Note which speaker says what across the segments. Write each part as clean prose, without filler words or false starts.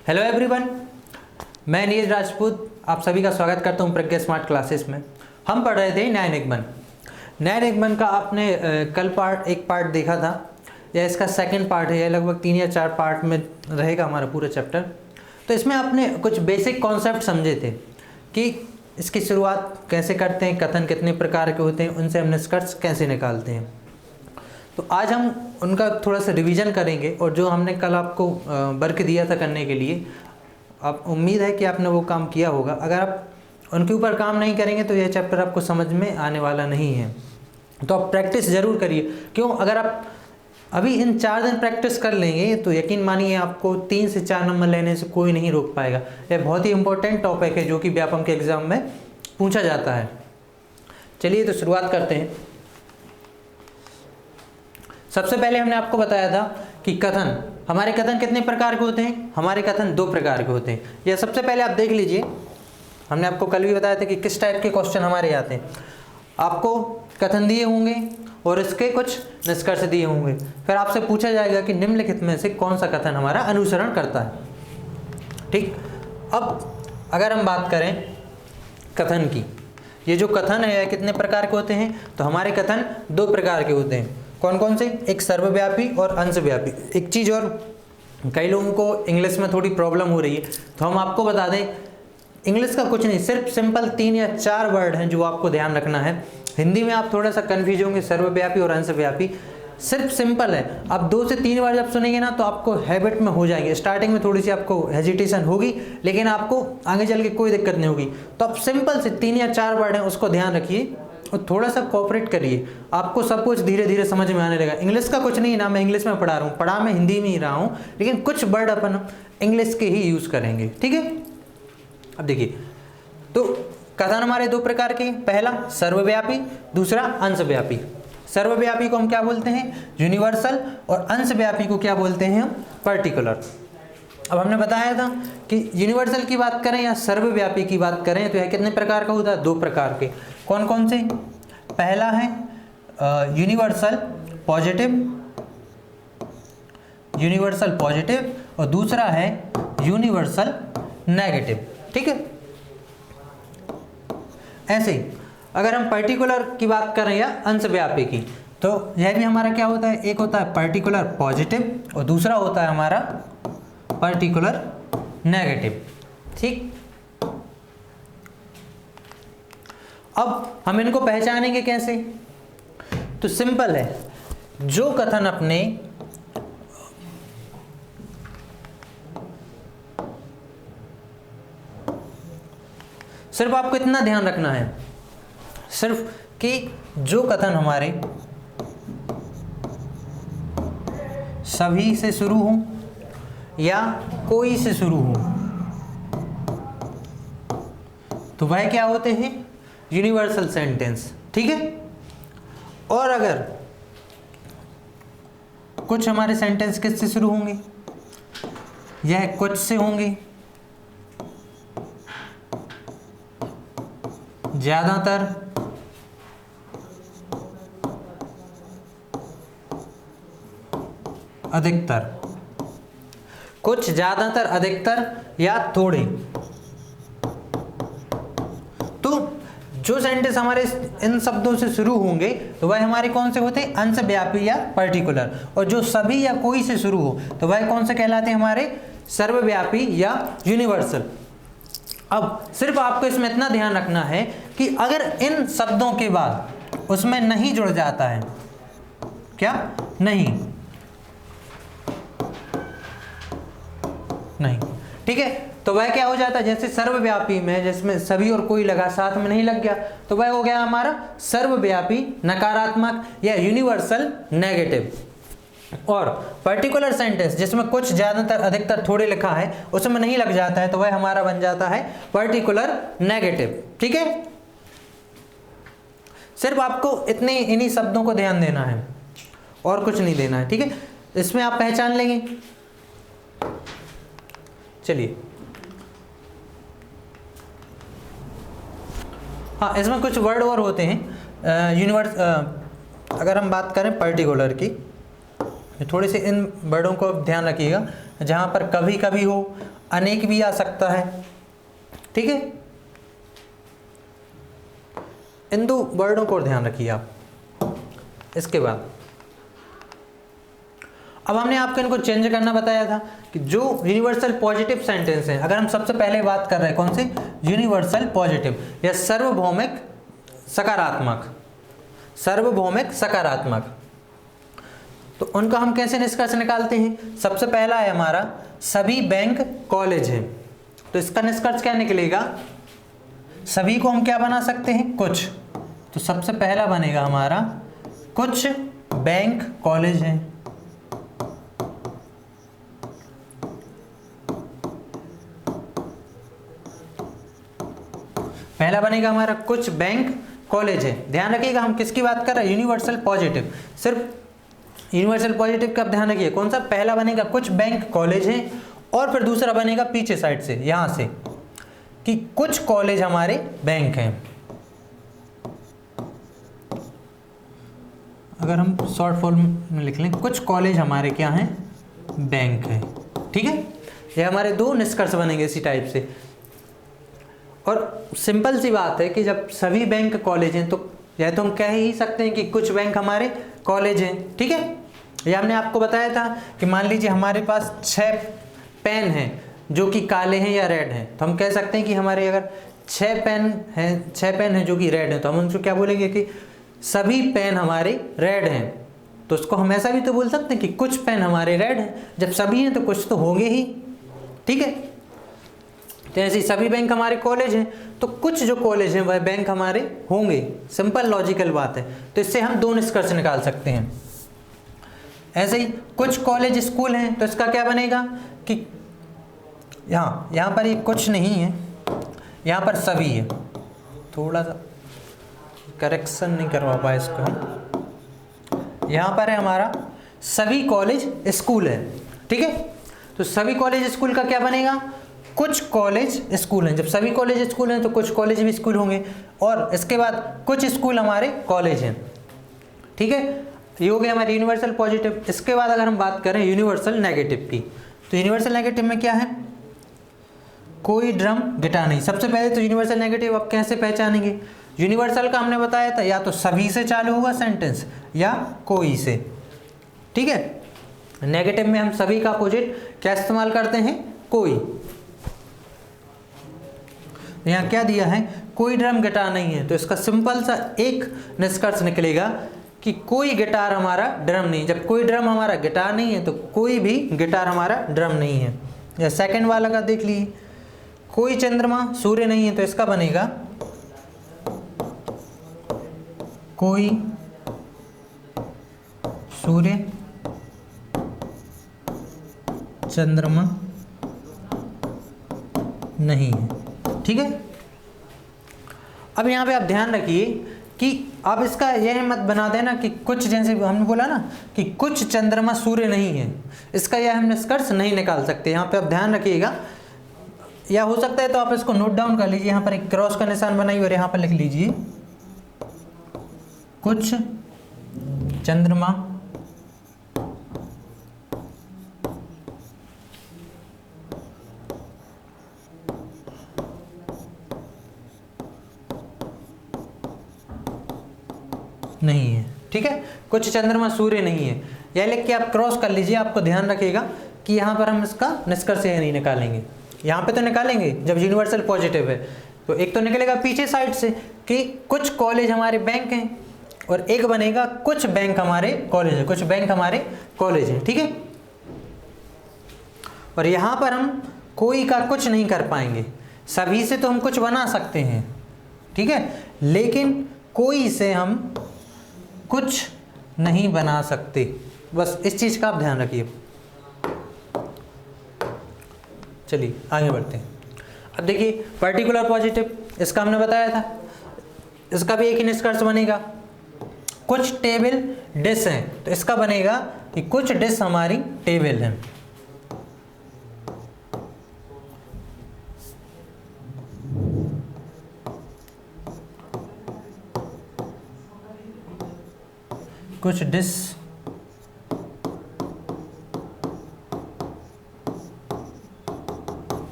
Speaker 1: Hello everyone, मैं नीरज राजपूत आप सभी का स्वागत करता हूं प्रज्ञा स्मार्ट क्लासेस में। हम पढ़ रहे थे न्याय निगमन का। आपने कल एक पार्ट देखा था, या इसका सेकंड पार्ट है, या लगभग 3 या 4 पार्ट में रहेगा हमारा पूरा चैप्टर। तो इसमें आपने कुछ बेसिक कॉन्सेप्ट समझे थे कि इसकी शुरुआत कैसे करते हैं, कथन कितने प्रकार के होते हैं, उनसे हम निष्कर्ष कैसे निकालते हैं। तो आज हम उनका थोड़ा सा रिवीजन करेंगे, और जो हमने कल आपको वर्क दिया था करने के लिए, आप उम्मीद है कि आपने वो काम किया होगा। अगर आप उनके ऊपर काम नहीं करेंगे तो यह चैप्टर आपको समझ में आने वाला नहीं है। तो आप प्रैक्टिस ज़रूर करिए। क्यों? अगर आप अभी इन 4 दिन प्रैक्टिस कर लेंगे तो यकीन मानिए आपको 3 से 4 नंबर लेने से कोई नहीं रोक पाएगा। यह बहुत ही इंपॉर्टेंट टॉपिक है जो कि व्यापम के एग्ज़ाम में पूछा जाता है। चलिए तो शुरुआत करते हैं। सबसे पहले हमने आपको बताया था कि हमारे कथन कितने प्रकार के होते हैं। हमारे कथन 2 प्रकार के होते हैं। यह सबसे पहले आप देख लीजिए, हमने आपको कल भी बताया था कि किस टाइप के क्वेश्चन हमारे आते हैं। आपको कथन दिए होंगे और इसके कुछ निष्कर्ष दिए होंगे, फिर आपसे पूछा जाएगा कि निम्नलिखित में से कौन सा कथन हमारा अनुसरण करता है। ठीक, अब अगर हम बात करें कथन की, ये जो कथन है कितने प्रकार के होते हैं, तो हमारे कथन 2 प्रकार के होते हैं। कौन कौन से? एक सर्वव्यापी और अंशव्यापी। एक चीज़ और, कई लोगों को इंग्लिश में थोड़ी प्रॉब्लम हो रही है, तो हम आपको बता दें इंग्लिश का कुछ नहीं, सिर्फ सिंपल 3 या 4 वर्ड हैं जो आपको ध्यान रखना है। हिंदी में आप थोड़ा सा कन्फ्यूज होंगे, सर्वव्यापी और अंशव्यापी सिर्फ सिंपल है। आप 2 से 3 बार जब सुनेंगे ना तो आपको हैबिट में हो जाएंगे। स्टार्टिंग में थोड़ी सी आपको हेजिटेशन होगी, लेकिन आपको आगे चल के कोई दिक्कत नहीं होगी। तो आप सिंपल से 3 या 4 वर्ड हैं उसको ध्यान रखिए और थोड़ा सा कोऑपरेट करिए, आपको सब कुछ धीरे धीरे समझ में आने लगेगा। इंग्लिश का कुछ नहीं ना, मैं इंग्लिश में पढ़ा रहा हूँ, पढ़ा मैं हिंदी में ही रहा हूँ, लेकिन कुछ वर्ड अपन इंग्लिश के ही यूज़ करेंगे। ठीक है, अब देखिए, तो कथन हमारे 2 प्रकार के, पहला सर्वव्यापी, दूसरा अंशव्यापी। सर्वव्यापी को हम क्या बोलते हैं? यूनिवर्सल। और अंशव्यापी को क्या बोलते हैं हम? पर्टिकुलर। अब हमने बताया था कि यूनिवर्सल की बात करें या सर्वव्यापी की बात करें तो यह कितने प्रकार का होता है? 2 प्रकार के। कौन कौन से? पहला है यूनिवर्सल पॉजिटिव, और दूसरा है यूनिवर्सल नेगेटिव। ठीक है, ऐसे ही अगर हम पर्टिकुलर की बात करें या अंशव्यापी की, तो यह भी हमारा क्या होता है? एक होता है पर्टिकुलर पॉजिटिव और दूसरा होता है हमारा पर्टिकुलर नेगेटिव। ठीक, अब हम इनको पहचानेंगे कैसे? तो सिंपल है, जो कथन अपने सिर्फ आपको इतना ध्यान रखना है, सिर्फ कि जो कथन हमारे सभी से शुरू हो या कोई से शुरू हो तो वह क्या होते हैं? Universal sentence. ठीक है, और अगर कुछ हमारे सेंटेंस किससे शुरू होंगे? यह कुछ से होंगे, ज्यादातर, अधिकतर। कुछ, ज्यादातर, अधिकतर या थोड़े। तो जो सेंटेंस हमारे इन शब्दों से शुरू होंगे तो वह हमारे कौन से होते हैं? अंशव्यापी या पर्टिकुलर। और जो सभी या कोई से शुरू हो तो वह कौन से कहलाते हैं? हमारे सर्वव्यापी या यूनिवर्सल। अब सिर्फ आपको इसमें इतना ध्यान रखना है कि अगर इन शब्दों के बाद उसमें नहीं जुड़ जाता है, क्या? नहीं। ठीक है, तो वह क्या हो जाता है? जैसे सर्वव्यापी में जिसमें सभी और कोई लगा, साथ में नहीं लग गया, तो वह हो गया हमारा सर्वव्यापी नकारात्मक या यूनिवर्सल नेगेटिव। और पर्टिकुलर सेंटेंस जिसमें कुछ, ज्यादातर, अधिकतर, थोड़े लिखा है, उसमें नहीं लग जाता है तो वह हमारा बन जाता है पर्टिकुलर नेगेटिव। ठीक है, सिर्फ आपको इन्हीं शब्दों को ध्यान देना है और कुछ नहीं देना है। ठीक है, इसमें आप पहचान लेंगे। चलिए, हाँ, इसमें कुछ वर्ड और होते हैं अगर हम बात करें पर्टिकुलर की, थोड़े से इन वर्डों को ध्यान रखिएगा। जहां पर कभी कभी हो, अनेक भी आ सकता है। ठीक है, इन दो वर्डों को ध्यान रखिए आप। इसके बाद अब हमने आपको इनको चेंज करना बताया था कि जो यूनिवर्सल पॉजिटिव सेंटेंस है, अगर हम सबसे पहले बात कर रहे हैं कौन से, यूनिवर्सल पॉजिटिव या सार्वभौमिक सकारात्मक, सार्वभौमिक सकारात्मक, तो उनका हम कैसे निष्कर्ष निकालते हैं। सबसे पहला है हमारा सभी बैंक कॉलेज हैं, तो इसका निष्कर्ष क्या निकलेगा, सभी को हम क्या बना सकते हैं, कुछ, तो सबसे पहला बनेगा हमारा कुछ बैंक कॉलेज हैं। पहला बनेगा हमारा कुछ बैंक कॉलेज है। ध्यान रखिएगा हम किसकी बात कर रहे हैं, यूनिवर्सल पॉजिटिव, सिर्फ यूनिवर्सल पॉजिटिव का ध्यान रखिए। कौन सा, पहला बनेगा कुछ बैंक कॉलेज है, और फिर दूसरा बनेगा पीछे साइड से यहां से कि कुछ कॉलेज हमारे बैंक हैं। अगर हम शॉर्ट फॉर्म में लिख लें, कुछ कॉलेज हमारे क्या हैं, बैंक है। ठीक है, ये हमारे दो निष्कर्ष बनेंगे इसी टाइप से। और सिंपल सी बात है कि जब सभी बैंक कॉलेज हैं तो यह तो हम कह ही सकते हैं कि कुछ बैंक हमारे कॉलेज हैं। ठीक है, ये हमने आपको बताया था कि मान लीजिए हमारे पास 6 पेन हैं जो कि काले हैं या रेड हैं, तो हम कह सकते हैं कि हमारे अगर 6 पेन हैं जो कि रेड हैं, तो हम उनको क्या बोलेंगे कि सभी पेन हमारे रेड हैं। तो उसको हम ऐसा भी तो बोल सकते हैं कि कुछ पेन हमारे रेड हैं, जब सभी हैं तो कुछ तो होंगे ही। ठीक है, तो ऐसे सभी बैंक हमारे कॉलेज हैं, तो कुछ जो कॉलेज हैं वह बैंक हमारे होंगे। सिंपल लॉजिकल बात है, तो इससे हम दो निष्कर्ष निकाल सकते हैं। ऐसे ही कुछ कॉलेज स्कूल हैं, तो इसका क्या बनेगा कि यहाँ पर ये कुछ नहीं है, यहाँ पर सभी है। थोड़ा सा करेक्शन नहीं करवा पाए इसको हम। यहाँ पर है हमारा सभी कॉलेज स्कूल है। ठीक है, तो सभी कॉलेज स्कूल का क्या बनेगा, कुछ कॉलेज स्कूल हैं। जब सभी कॉलेज स्कूल हैं तो कुछ कॉलेज भी स्कूल होंगे, और इसके बाद कुछ स्कूल हमारे कॉलेज हैं। ठीक है, ये हो गया हमारे यूनिवर्सल पॉजिटिव। इसके बाद अगर हम बात करें यूनिवर्सल नेगेटिव की, तो यूनिवर्सल नेगेटिव में क्या है, कोई ड्रम गिटार नहीं। सबसे पहले तो यूनिवर्सल नेगेटिव आप कैसे पहचानेंगे, यूनिवर्सल का हमने बताया था या तो सभी से चालू होगा सेंटेंस या कोई से। ठीक है, नेगेटिव में हम सभी का अपोजिट क्या इस्तेमाल करते हैं, कोई। यहाँ क्या दिया है, कोई ड्रम गिटार नहीं है, तो इसका सिंपल सा एक निष्कर्ष निकलेगा कि कोई गिटार हमारा ड्रम नहीं। जब कोई ड्रम हमारा गिटार नहीं है तो कोई भी गिटार हमारा ड्रम नहीं है। या सेकंड वाला का देख लीजिए, कोई चंद्रमा सूर्य नहीं है, तो इसका बनेगा कोई सूर्य चंद्रमा नहीं है। ठीक है, अब यहाँ पे आप ध्यान रखिए कि आप इसका यह मत बना देना कि कुछ, जैसे हमने बोला ना कि कुछ चंद्रमा सूर्य नहीं है, इसका यह हम निष्कर्ष नहीं निकाल सकते। यहाँ पे आप ध्यान रखिएगा, या हो सकता है तो आप इसको नोट डाउन कर लीजिए। यहाँ पर एक क्रॉस का निशान बनाइए और यहाँ पर लिख लीजिए कुछ चंद्रमा नहीं है। ठीक है, कुछ चंद्रमा सूर्य नहीं है, यह लिख के आप क्रॉस कर लीजिए। आपको ध्यान रखिएगा कि यहाँ पर हम इसका निष्कर्ष यह नहीं निकालेंगे, यहाँ पे तो निकालेंगे जब यूनिवर्सल पॉजिटिव है। तो एक तो निकलेगा पीछे साइड से कि कुछ कॉलेज हमारे बैंक हैं, और एक बनेगा कुछ बैंक हमारे कॉलेज है, कुछ बैंक हमारे कॉलेज हैं। ठीक है, और यहाँ पर हम कोई का कुछ नहीं कर पाएंगे, सभी से तो हम कुछ बना सकते हैं। ठीक है, लेकिन कोई से हम कुछ नहीं बना सकते। बस इस चीज का आप ध्यान रखिए। चलिए आगे बढ़ते हैं। अब देखिए पर्टिकुलर पॉजिटिव, इसका हमने बताया था, इसका भी एक ही निष्कर्ष बनेगा, कुछ टेबल डिश हैं, तो इसका बनेगा कि कुछ डिश हमारी टेबल हैं। कुछ डिश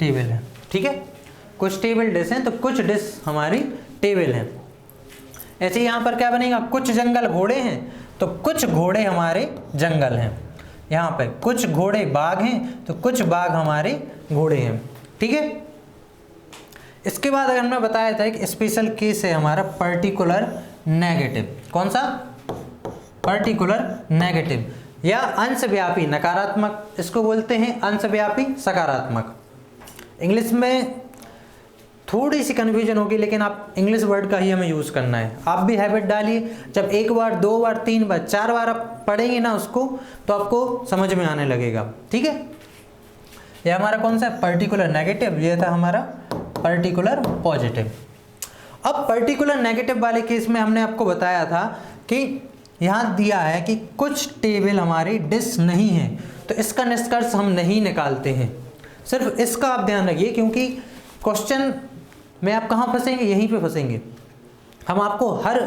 Speaker 1: टेबल है। ठीक है, कुछ टेबल डिश हैं तो कुछ डिश हमारी टेबल हैं। ऐसे यहाँ पर क्या बनेगा, कुछ जंगल घोड़े हैं तो कुछ घोड़े हमारे जंगल हैं। यहाँ पे कुछ घोड़े बाघ हैं तो कुछ बाघ हमारे घोड़े हैं। ठीक है, इसके बाद अगर हमने बताया था एक स्पेशल केस है हमारा पर्टिकुलर नेगेटिव। कौन सा, पर्टिकुलर नेगेटिव या अंशव्यापी नकारात्मक, इसको बोलते हैं अंशव्यापी सकारात्मक। इंग्लिश में थोड़ी सी कन्फ्यूजन होगी, लेकिन आप इंग्लिश वर्ड का ही हमें यूज़ करना है। आप भी हैबिट डालिए, जब एक बार, दो बार, तीन बार, चार बार आप पढ़ेंगे ना उसको तो आपको समझ में आने लगेगा। ठीक है, ये हमारा कौन सा है, पर्टिकुलर नेगेटिव, ये था हमारा पर्टिकुलर पॉजिटिव। अब पर्टिकुलर नेगेटिव वाले केस में हमने आपको बताया था कि यहाँ दिया है कि कुछ टेबल हमारी डिश नहीं है, तो इसका निष्कर्ष हम नहीं निकालते हैं। सिर्फ इसका आप ध्यान रखिए, क्योंकि क्वेश्चन में आप कहाँ फंसेंगे, यहीं पे फंसेंगे। हम आपको हर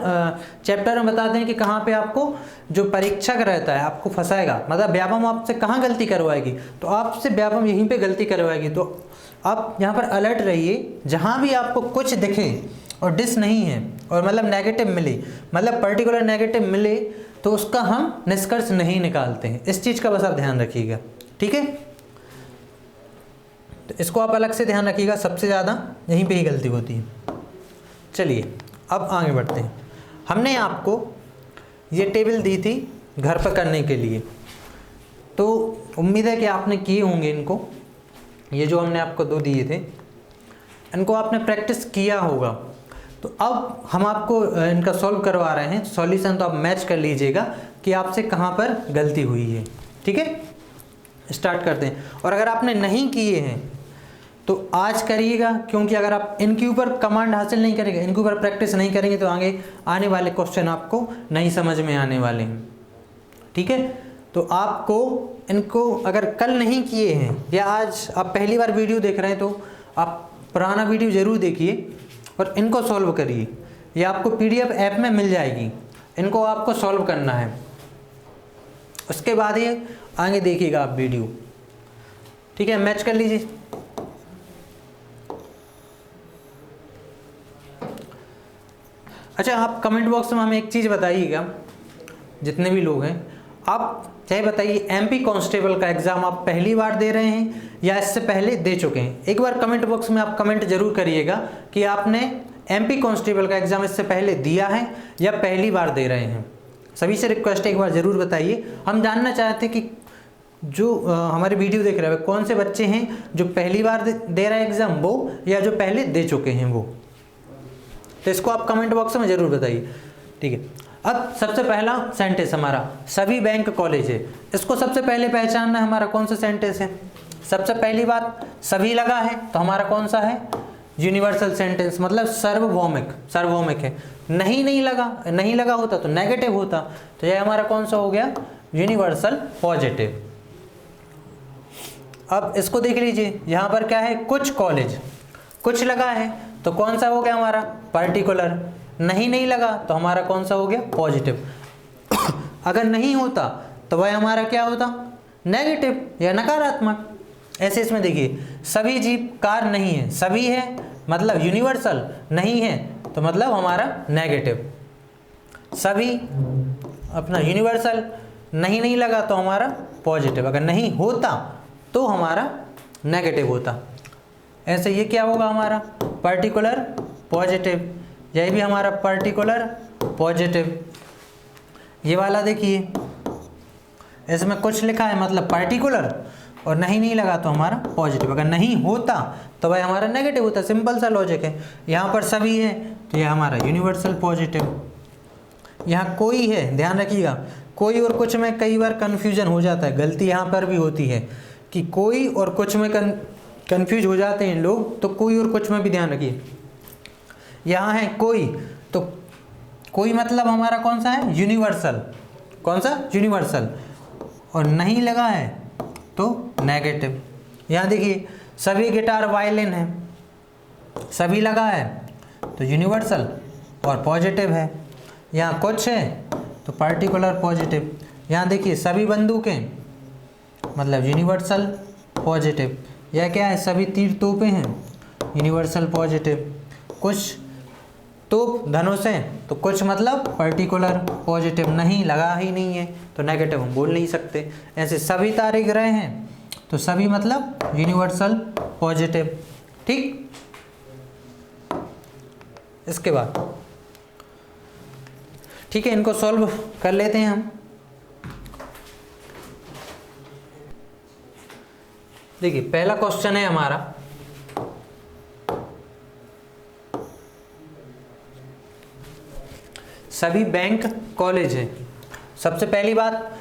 Speaker 1: चैप्टर में बताते हैं कि कहाँ पे आपको जो परीक्षक रहता है आपको फंसाएगा, मतलब व्यापम आपसे कहाँ गलती करवाएगी, तो आपसे व्यापम यहीं पे गलती करवाएगी। तो आप यहाँ पर अलर्ट रहिए, जहाँ भी आपको कुछ दिखे और डिस नहीं है और मतलब नेगेटिव मिले, मतलब पर्टिकुलर नेगेटिव मिले, तो उसका हम निष्कर्ष नहीं निकालते हैं। इस चीज़ का बस आप ध्यान रखिएगा। ठीक है, तो इसको आप अलग से ध्यान रखिएगा, सबसे ज़्यादा यहीं पे ही गलती होती है। चलिए अब आगे बढ़ते हैं। हमने आपको ये टेबल दी थी घर पर करने के लिए, तो उम्मीद है कि आपने किए होंगे इनको। ये जो हमने आपको दो दिए थे इनको आपने प्रैक्टिस किया होगा। तो अब हम आपको इनका सॉल्व करवा रहे हैं। सॉल्यूशन तो आप मैच कर लीजिएगा कि आपसे कहाँ पर गलती हुई है। ठीक है, स्टार्ट करते हैं। और अगर आपने नहीं किए हैं तो आज करिएगा, क्योंकि अगर आप इनके ऊपर कमांड हासिल नहीं करेंगे, इनके ऊपर प्रैक्टिस नहीं करेंगे, तो आगे आने वाले क्वेश्चन आपको नहीं समझ में आने वाले हैं। ठीक है, तो आपको इनको अगर कल नहीं किए हैं या आज आप पहली बार वीडियो देख रहे हैं तो आप पुराना वीडियो ज़रूर देखिए और इनको सॉल्व करिए। ये आपको PDF ऐप में मिल जाएगी, इनको आपको सॉल्व करना है। उसके बाद ये आगे देखिएगा आप वीडियो। ठीक है, मैच कर लीजिए। अच्छा, आप कमेंट बॉक्स में हमें एक चीज़ बताइएगा, जितने भी लोग हैं, आप चाहे बताइए MP कांस्टेबल का एग्ज़ाम आप पहली बार दे रहे हैं या इससे पहले दे चुके हैं। एक बार कमेंट बॉक्स में आप कमेंट जरूर करिएगा कि आपने MP कांस्टेबल का एग्ज़ाम इससे पहले दिया है या पहली बार दे रहे हैं। सभी से रिक्वेस्ट है, एक बार ज़रूर बताइए। हम जानना चाहते हैं कि जो हमारे वीडियो देख रहे हैं कौन से बच्चे हैं जो पहली बार दे रहे हैं एग्ज़ाम, वो या जो पहले दे चुके हैं वो। तो इसको आप कमेंट बॉक्स में ज़रूर बताइए। ठीक है, अब सबसे पहला सेंटेंस हमारा सभी बैंक कॉलेज है। इसको सबसे पहले पहचानना है हमारा कौन सा सेंटेंस है। सबसे पहली बात, सभी लगा है तो हमारा कौन सा है, यूनिवर्सल सेंटेंस, मतलब सार्वभौमिक, सार्वभौमिक है। नहीं लगा होता तो नेगेटिव होता, तो यह हमारा कौन सा हो गया, यूनिवर्सल पॉजिटिव। अब इसको देख लीजिए, यहाँ पर क्या है, कुछ कॉलेज, कुछ लगा है तो कौन सा हो गया हमारा, पर्टिकुलर। नहीं लगा तो हमारा कौन सा हो गया, पॉजिटिव। अगर नहीं होता तो वह हमारा क्या होता, नेगेटिव या नकारात्मक। ऐसे इसमें देखिए, सभी जीप कार नहीं है, सभी है मतलब यूनिवर्सल, नहीं है तो मतलब हमारा नेगेटिव। सभी अपना यूनिवर्सल, नहीं लगा तो हमारा पॉजिटिव। अगर नहीं होता तो हमारा नेगेटिव होता। ऐसे ये क्या होगा हमारा, पर्टिकुलर पॉजिटिव। यही भी हमारा पर्टिकुलर पॉजिटिव। ये वाला देखिए, इसमें कुछ लिखा है मतलब पर्टिकुलर, और नहीं लगा तो हमारा पॉजिटिव। अगर नहीं होता तो वह हमारा नेगेटिव होता। सिंपल सा लॉजिक है। यहाँ पर सभी है तो यह हमारा यूनिवर्सल पॉजिटिव। यहाँ कोई है, ध्यान रखिएगा, कोई और कुछ में कई बार कन्फ्यूजन हो जाता है, गलती यहाँ पर भी होती है कि कोई और कुछ में कन्फ्यूज हो जाते हैं लोग, तो कोई और कुछ में भी ध्यान रखिए। यहाँ है कोई, तो कोई मतलब हमारा कौन सा है, यूनिवर्सल। कौन सा, यूनिवर्सल। और नहीं लगा है तो नेगेटिव। यहाँ देखिए, सभी गिटार वायलिन है, सभी लगा है तो यूनिवर्सल और पॉजिटिव है। यहाँ कुछ है तो पर्टिकुलर पॉजिटिव। यहाँ देखिए, सभी बंदूकें मतलब यूनिवर्सल पॉजिटिव। यह क्या है, सभी तीर तोपे हैं, यूनिवर्सल पॉजिटिव। कुछ तोप धनुष हैं तो कुछ मतलब पर्टिकुलर पॉजिटिव, नहीं लगा ही नहीं है तो नेगेटिव हम बोल नहीं सकते। ऐसे सभी तारे ग्रह हैं तो सभी मतलब यूनिवर्सल पॉजिटिव। ठीक, इसके बाद ठीक है, इनको सॉल्व कर लेते हैं हम। देखिए पहला क्वेश्चन है हमारा, सभी बैंक कॉलेज है। सबसे पहली बात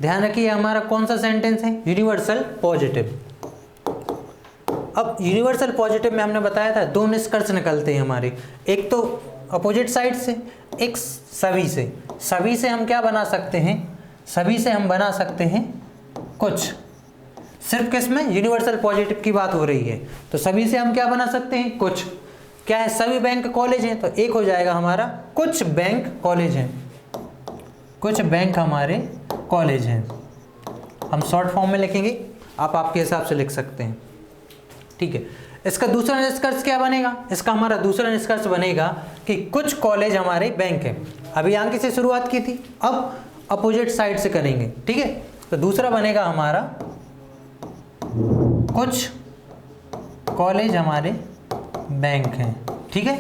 Speaker 1: ध्यान रखिए, हमारा कौन सा सेंटेंस है, यूनिवर्सल पॉजिटिव। अब यूनिवर्सल पॉजिटिव में हमने बताया था दो निष्कर्ष निकलते हैं हमारे, एक तो अपोजिट साइड से, एक सभी से। सभी से हम क्या बना सकते हैं, सभी से हम बना सकते हैं कुछ। सिर्फ किस में, यूनिवर्सल पॉजिटिव की बात हो रही है, तो सभी से हम क्या बना सकते हैं, कुछ। क्या है, सभी बैंक कॉलेज हैं तो एक हो जाएगा हमारा कुछ बैंक कॉलेज हैं, कुछ बैंक हमारे कॉलेज हैं। हम शॉर्ट फॉर्म में लिखेंगे, आप आपके हिसाब से लिख सकते हैं। ठीक है, इसका दूसरा निष्कर्ष क्या बनेगा, इसका हमारा दूसरा निष्कर्ष बनेगा कि कुछ कॉलेज हमारे बैंक हैं। अभी यहाँ से शुरुआत की थी, अब अपोजिट साइड से करेंगे। ठीक है, तो दूसरा बनेगा हमारा कुछ कॉलेज हमारे बैंक हैं। ठीक है,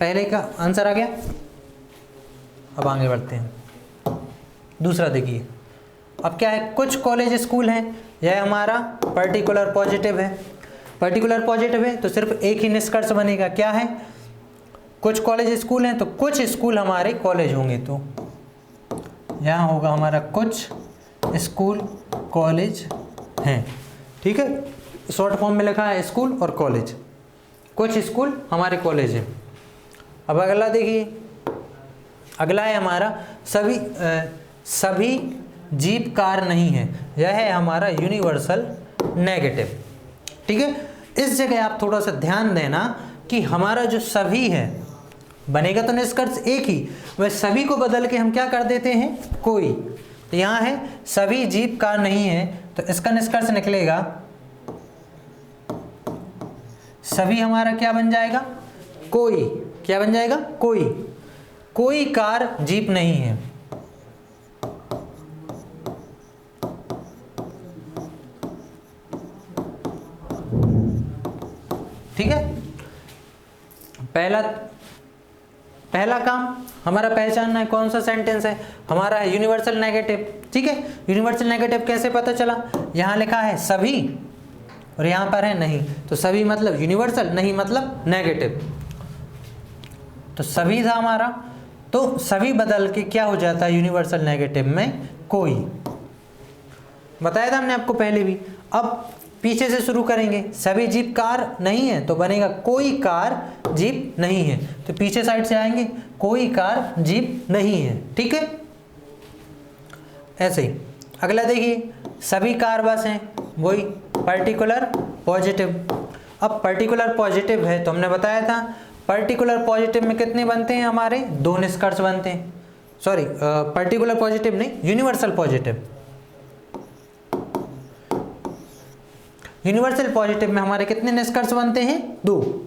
Speaker 1: पहले का आंसर आ गया। अब आगे बढ़ते हैं, दूसरा देखिए। अब क्या है, कुछ कॉलेज स्कूल हैं, यह हमारा पर्टिकुलर पॉजिटिव है। पर्टिकुलर पॉजिटिव है तो सिर्फ एक ही निष्कर्ष बनेगा, क्या है, कुछ कॉलेज स्कूल हैं तो कुछ स्कूल हमारे कॉलेज होंगे। तो यहाँ होगा हमारा कुछ स्कूल कॉलेज हैं। ठीक है, शॉर्ट फॉर्म में लिखा है स्कूल और कॉलेज, कुछ स्कूल हमारे कॉलेज हैं। अब अगला देखिए, अगला है हमारा सभी जीप कार नहीं है, यह है हमारा यूनिवर्सल नेगेटिव। ठीक है, इस जगह आप थोड़ा सा ध्यान देना कि हमारा जो सभी है बनेगा तो निष्कर्ष एक ही, वह सभी को बदल के हम क्या कर देते हैं, कोई। तो यहाँ है सभी जीप कार नहीं है तो इसका निष्कर्ष निकलेगा सभी हमारा क्या बन जाएगा, कोई। क्या बन जाएगा, कोई। कोई कार जीप नहीं है। ठीक है, पहला काम हमारा पहचानना है कौन सा सेंटेंस है हमारा, है यूनिवर्सल नेगेटिव। ठीक है, यूनिवर्सल नेगेटिव कैसे पता चला, यहाँ लिखा है सभी और यहाँ पर है नहीं, तो सभी मतलब यूनिवर्सल, नहीं मतलब नेगेटिव। तो सभी था हमारा, तो सभी बदल के क्या हो जाता है यूनिवर्सल नेगेटिव में कोई। बताया था हमने आपको पहले भी। अब पीछे से शुरू करेंगे, सभी जीप कार नहीं है तो बनेगा कोई कार जीप नहीं है, तो पीछे साइड से आएंगे कोई कार जीप नहीं है। ठीक है, ऐसे ही अगला देखिए, सभी कार बस हैं, वही पर्टिकुलर पॉजिटिव। अब पर्टिकुलर पॉजिटिव है तो हमने बताया था पर्टिकुलर पॉजिटिव में कितने बनते हैं हमारे, दो निष्कर्ष बनते हैं। सॉरी, पर्टिकुलर पॉजिटिव नहीं, यूनिवर्सल पॉजिटिव। यूनिवर्सल पॉजिटिव में हमारे कितने निष्कर्ष बनते हैं, दो।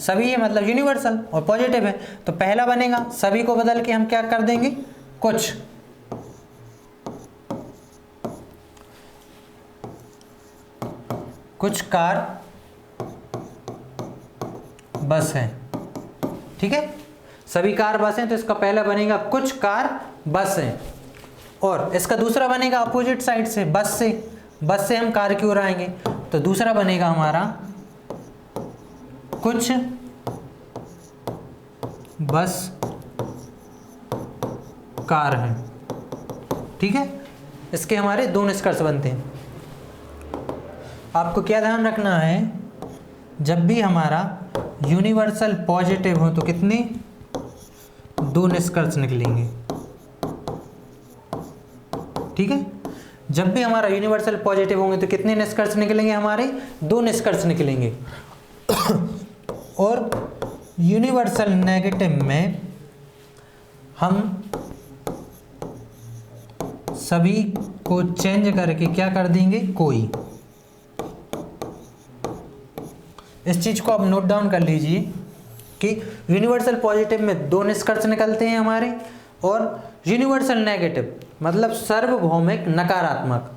Speaker 1: सभी है मतलब यूनिवर्सल और पॉजिटिव है, तो पहला बनेगा सभी को बदल के हम क्या कर देंगे, कुछ। कुछ कार बस है। ठीक है, सभी कार बस हैं तो इसका पहला बनेगा कुछ कार बस हैं, और इसका दूसरा बनेगा अपोजिट साइड से, बस से। बस से हम कार की ओर आएंगे तो दूसरा बनेगा हमारा कुछ बस कार है। ठीक है, इसके हमारे दो निष्कर्ष बनते हैं। आपको क्या ध्यान रखना है, जब भी हमारा यूनिवर्सल पॉजिटिव हो तो कितने, दो निष्कर्ष निकलेंगे। ठीक है, जब भी हमारा यूनिवर्सल पॉजिटिव होंगे तो कितने निष्कर्ष निकलेंगे हमारे, दो निष्कर्ष निकलेंगे। और यूनिवर्सल नेगेटिव में हम सभी को चेंज करके क्या कर देंगे, कोई। इस चीज़ को आप नोट डाउन कर लीजिए कि यूनिवर्सल पॉजिटिव में दो निष्कर्ष निकलते हैं हमारे, और यूनिवर्सल नेगेटिव मतलब सार्वभौमिक नकारात्मक।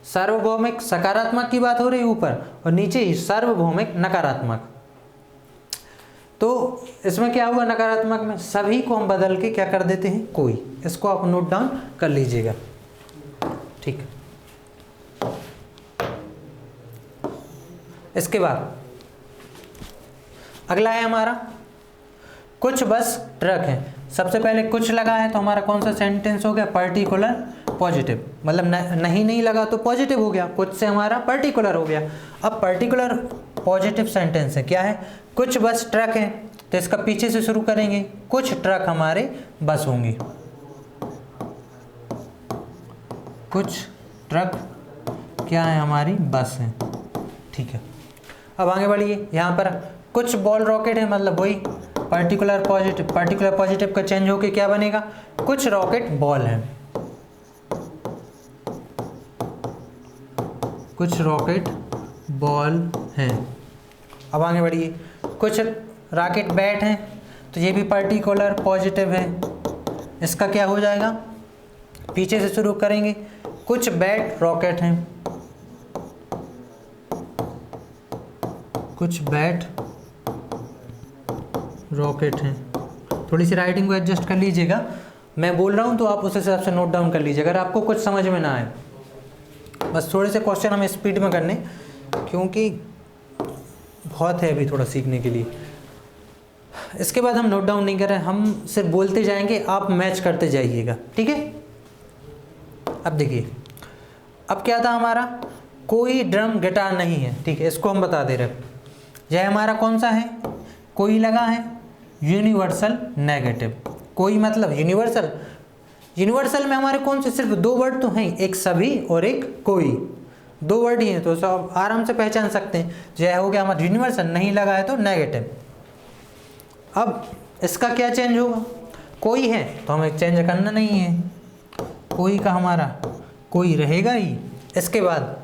Speaker 1: सार्वभौमिक सकारात्मक की बात हो रही है ऊपर, और नीचे ही सार्वभौमिक नकारात्मक। तो इसमें क्या हुआ, नकारात्मक में सभी को हम बदल के क्या कर देते हैं, कोई। इसको आप नोट डाउन कर लीजिएगा, ठीक है। इसके बाद अगला है हमारा कुछ बस ट्रक है। सबसे पहले कुछ लगा है तो हमारा कौन सा सेंटेंस हो गया, पर्टिकुलर पॉजिटिव, मतलब नहीं लगा तो पॉजिटिव हो गया, कुछ से हमारा पर्टिकुलर हो गया। अब पर्टिकुलर पॉजिटिव सेंटेंस है, क्या है, कुछ बस ट्रक है, तो इसका पीछे से शुरू करेंगे, कुछ ट्रक हमारे बस होंगे, कुछ ट्रक क्या है, हमारी बस है, ठीक है। अब आगे बढ़िए, यहाँ पर कुछ बॉल रॉकेट है, मतलब वही पर्टिकुलर पॉजिटिव का चेंज होके क्या बनेगा, कुछ रॉकेट बॉल है, कुछ रॉकेट बॉल है। अब आगे बढ़िए, कुछ रॉकेट बैट हैं, तो ये भी पर्टिकुलर पॉजिटिव है, इसका क्या हो जाएगा, पीछे से शुरू करेंगे, कुछ बैट रॉकेट हैं, कुछ बैट रॉकेट हैं। थोड़ी सी राइटिंग को एडजस्ट कर लीजिएगा, मैं बोल रहा हूँ तो आप उस हिसाब से नोट डाउन कर लीजिए अगर आपको कुछ समझ में ना आए। बस थोड़े से क्वेश्चन हमें स्पीड में करने, क्योंकि बहुत है अभी थोड़ा सीखने के लिए। इसके बाद हम नोट डाउन नहीं कर रहे हैं, हम सिर्फ बोलते जाएंगे, आप मैच करते जाइएगा, ठीक है। अब देखिए, अब क्या था हमारा, कोई ड्रम गिटार नहीं है, ठीक है, इसको हम बता दे रहे हैं। यह हमारा कौन सा है, कोई लगा है, यूनिवर्सल नेगेटिव। कोई मतलब यूनिवर्सल, यूनिवर्सल में हमारे कौन से सिर्फ दो वर्ड तो हैं, एक सभी और एक कोई, दो वर्ड ही हैं, तो सब आराम से पहचान सकते हैं। यह हो गया हमारा यूनिवर्सल, नहीं लगा है तो नेगेटिव। अब इसका क्या चेंज होगा, कोई है तो हमें चेंज करना नहीं है, कोई का हमारा कोई रहेगा ही। इसके बाद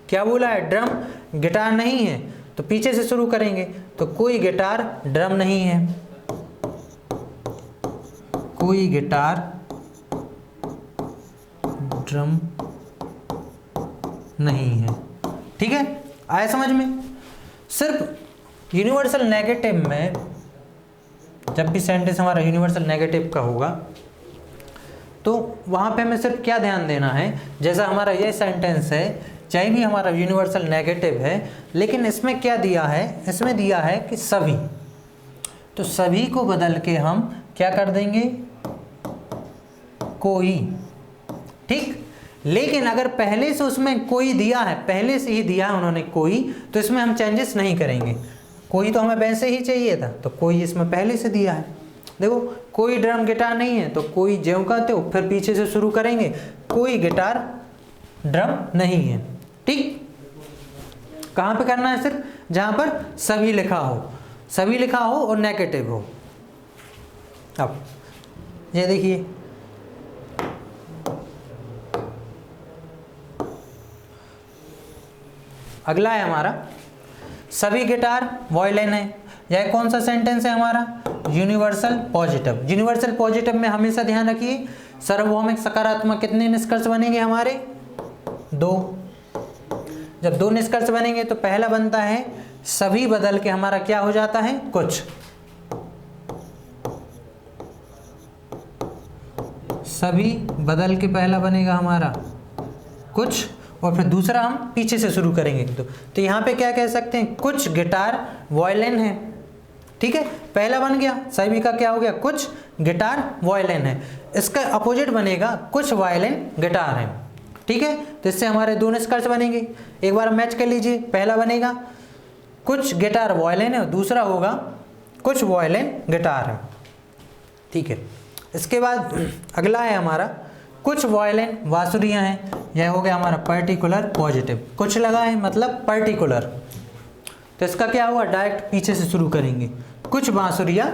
Speaker 1: क्या बोला है, ड्रम गिटार नहीं है, तो पीछे से शुरू करेंगे, तो कोई गिटार ड्रम नहीं है, कोई गिटार ड्रम नहीं है, ठीक है। आया समझ में। सिर्फ यूनिवर्सल नेगेटिव में जब भी सेंटेंस हमारा यूनिवर्सल नेगेटिव का होगा तो वहाँ पे हमें सिर्फ क्या ध्यान देना है, जैसा हमारा ये सेंटेंस है, चाहे भी हमारा यूनिवर्सल नेगेटिव है, लेकिन इसमें क्या दिया है, इसमें दिया है कि सभी, तो सभी को बदल के हम क्या कर देंगे, कोई, ठीक। लेकिन अगर पहले से उसमें कोई दिया है, पहले से ही दिया है उन्होंने कोई, तो इसमें हम चेंजेस नहीं करेंगे। कोई तो हमें वैसे ही चाहिए था, तो कोई इसमें पहले से दिया है। देखो, कोई ड्रम गिटार नहीं है, तो कोई ज्यों कहते हो, फिर पीछे से शुरू करेंगे, कोई गिटार ड्रम नहीं है, ठीक। कहाँ पे करना है, सिर्फ जहाँ पर सभी लिखा हो, सभी लिखा हो और नेगेटिव हो। अब ये देखिए, अगला है हमारा सभी गिटार वायलिन है। यह कौन सा सेंटेंस है हमारा, यूनिवर्सल पॉजिटिव। यूनिवर्सल पॉजिटिव में हमेशा ध्यान रखिए, सार्वभौमिक सकारात्मक कितने निष्कर्ष बनेंगे हमारे, दो। जब दो निष्कर्ष बनेंगे तो पहला बनता है सभी बदल के हमारा क्या हो जाता है, कुछ। सभी बदल के पहला बनेगा हमारा कुछ, और फिर दूसरा हम पीछे से शुरू करेंगे, तो यहाँ पे क्या कह सकते हैं, कुछ गिटार वायलिन है, ठीक है। पहला बन गया, सभी का क्या हो गया, कुछ गिटार वायलिन है। इसका अपोजिट बनेगा कुछ वायलिन गिटार है, ठीक है। तो इससे हमारे दो निष्कर्ष बनेंगे। एक बार मैच कर लीजिए, पहला बनेगा कुछ गिटार वायलिन है और दूसरा होगा कुछ वायलिन गिटार है, ठीक है। इसके बाद अगला है हमारा कुछ वायलिन बांसुरियाँ हैं। यह हो गया हमारा पर्टिकुलर पॉजिटिव, कुछ लगा है मतलब पर्टिकुलर, तो इसका क्या हुआ, डायरेक्ट पीछे से शुरू करेंगे, कुछ बांसुरियाँ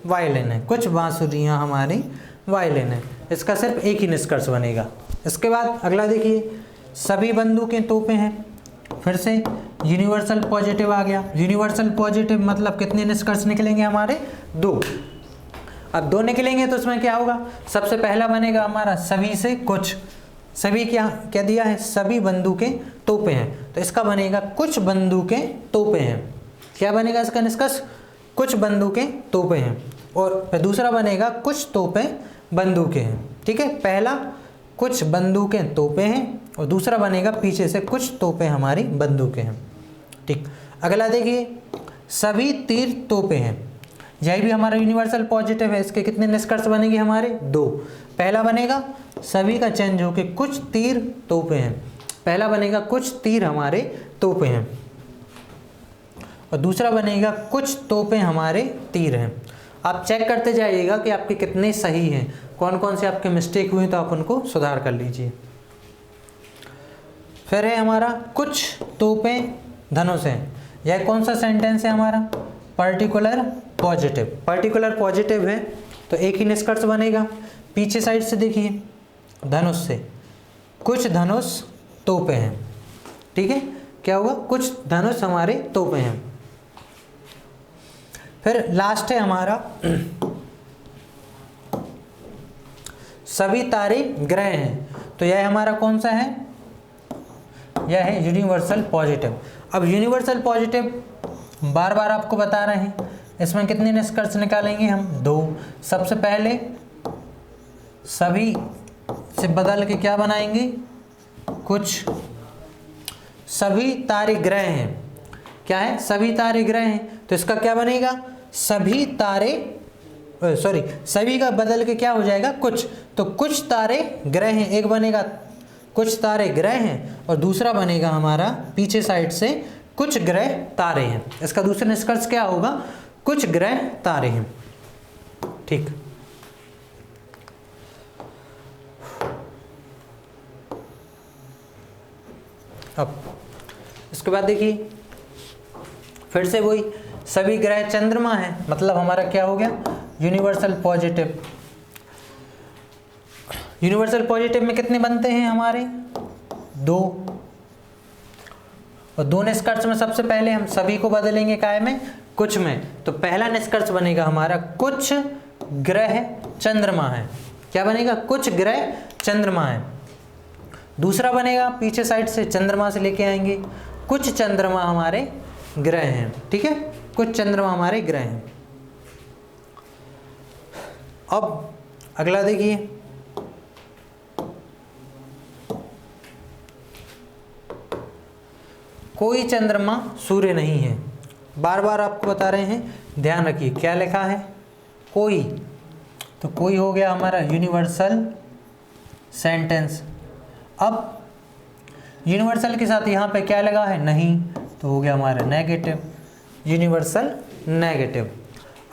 Speaker 1: वायलिन है, कुछ बांसुरियाँ हमारी वायलिन है। इसका सिर्फ एक ही निष्कर्ष बनेगा। इसके बाद अगला देखिए, सभी बंदूकें तोपें हैं। फिर से यूनिवर्सल पॉजिटिव आ गया। यूनिवर्सल पॉजिटिव मतलब कितने निष्कर्ष निकलेंगे हमारे? 2। अब 2 निकलेंगे तो उसमें क्या होगा? सबसे पहला बनेगा हमारा सभी से कुछ। सभी क्या क्या दिया है? सभी बंदूकें तोपे हैं, तो इसका बनेगा कुछ बंदूकें तोपे हैं। क्या बनेगा इसका निष्कर्ष? कुछ बंदूकें तोपे हैं। और फिर दूसरा बनेगा कुछ तोपें बंदूकें हैं। ठीक है, पहला कुछ बंदूकें तोपे हैं और दूसरा बनेगा पीछे से कुछ तोपें हमारी बंदूकें हैं। ठीक, अगला देखिए, सभी तीर तोपे हैं। यही भी हमारा यूनिवर्सल पॉजिटिव है। इसके कितने निष्कर्ष बनेंगे हमारे? 2। पहला बनेगा सभी का चेंज होके कुछ तीर तोपे हैं। पहला बनेगा कुछ तीर हमारे तोपे हैं और दूसरा बनेगा कुछ तोपे हमारे तीर हैं। आप चेक करते जाइएगा कि आपके कितने सही हैं, कौन कौन से आपके मिस्टेक हुए तो आप उनको सुधार कर लीजिए। फिर है हमारा कुछ तोपें धनुष हैं। यह कौन सा सेंटेंस है हमारा? Particular positive. पर्टिकुलर पॉजिटिव है तो एक ही निष्कर्ष बनेगा। पीछे साइड से देखिए, धनुष से कुछ धनुष तोपे हैं। ठीक है, क्या होगा? कुछ धनुष हमारे तोपे हैं। फिर लास्ट है हमारा सभी तारे ग्रह हैं। तो यह हमारा कौन सा है? यह है यूनिवर्सल पॉजिटिव। अब यूनिवर्सल पॉजिटिव बार बार आपको बता रहे हैं, इसमें कितने निष्कर्ष निकालेंगे हम? 2। सबसे पहले सभी से बदल के क्या बनाएंगे? कुछ। सभी तारे ग्रह हैं। क्या है? सभी तारे ग्रह हैं, तो इसका क्या बनेगा? सभी तारे सभी का बदल के क्या हो जाएगा? कुछ। तो कुछ तारे ग्रह हैं, एक बनेगा कुछ तारे ग्रह हैं और दूसरा बनेगा हमारा पीछे साइड से कुछ ग्रह तारे हैं। इसका दूसरा निष्कर्ष क्या होगा? कुछ ग्रह तारे हैं। ठीक, अब इसके बाद देखिए, फिर से वही सभी ग्रह चंद्रमा है, मतलब हमारा क्या हो गया? Universal positive. यूनिवर्सल पॉजिटिव में कितने बनते हैं हमारे? 2। और 2 निष्कर्ष में सबसे पहले हम सभी को बदलेंगे काय में? कुछ में। तो पहला निष्कर्ष बनेगा हमारा कुछ ग्रह चंद्रमा है। क्या बनेगा? कुछ ग्रह चंद्रमा है। दूसरा बनेगा पीछे साइड से चंद्रमा से लेके आएंगे, कुछ चंद्रमा हमारे ग्रह हैं। ठीक है, कुछ चंद्रमा हमारे ग्रह हैं। अब अगला देखिए, कोई चंद्रमा सूर्य नहीं है। बार बार आपको बता रहे हैं, ध्यान रखिए क्या लिखा है? कोई। तो कोई हो गया हमारा यूनिवर्सल सेंटेंस। अब यूनिवर्सल के साथ यहाँ पे क्या लगा है? नहीं, तो हो गया हमारा नेगेटिव। Universal negative.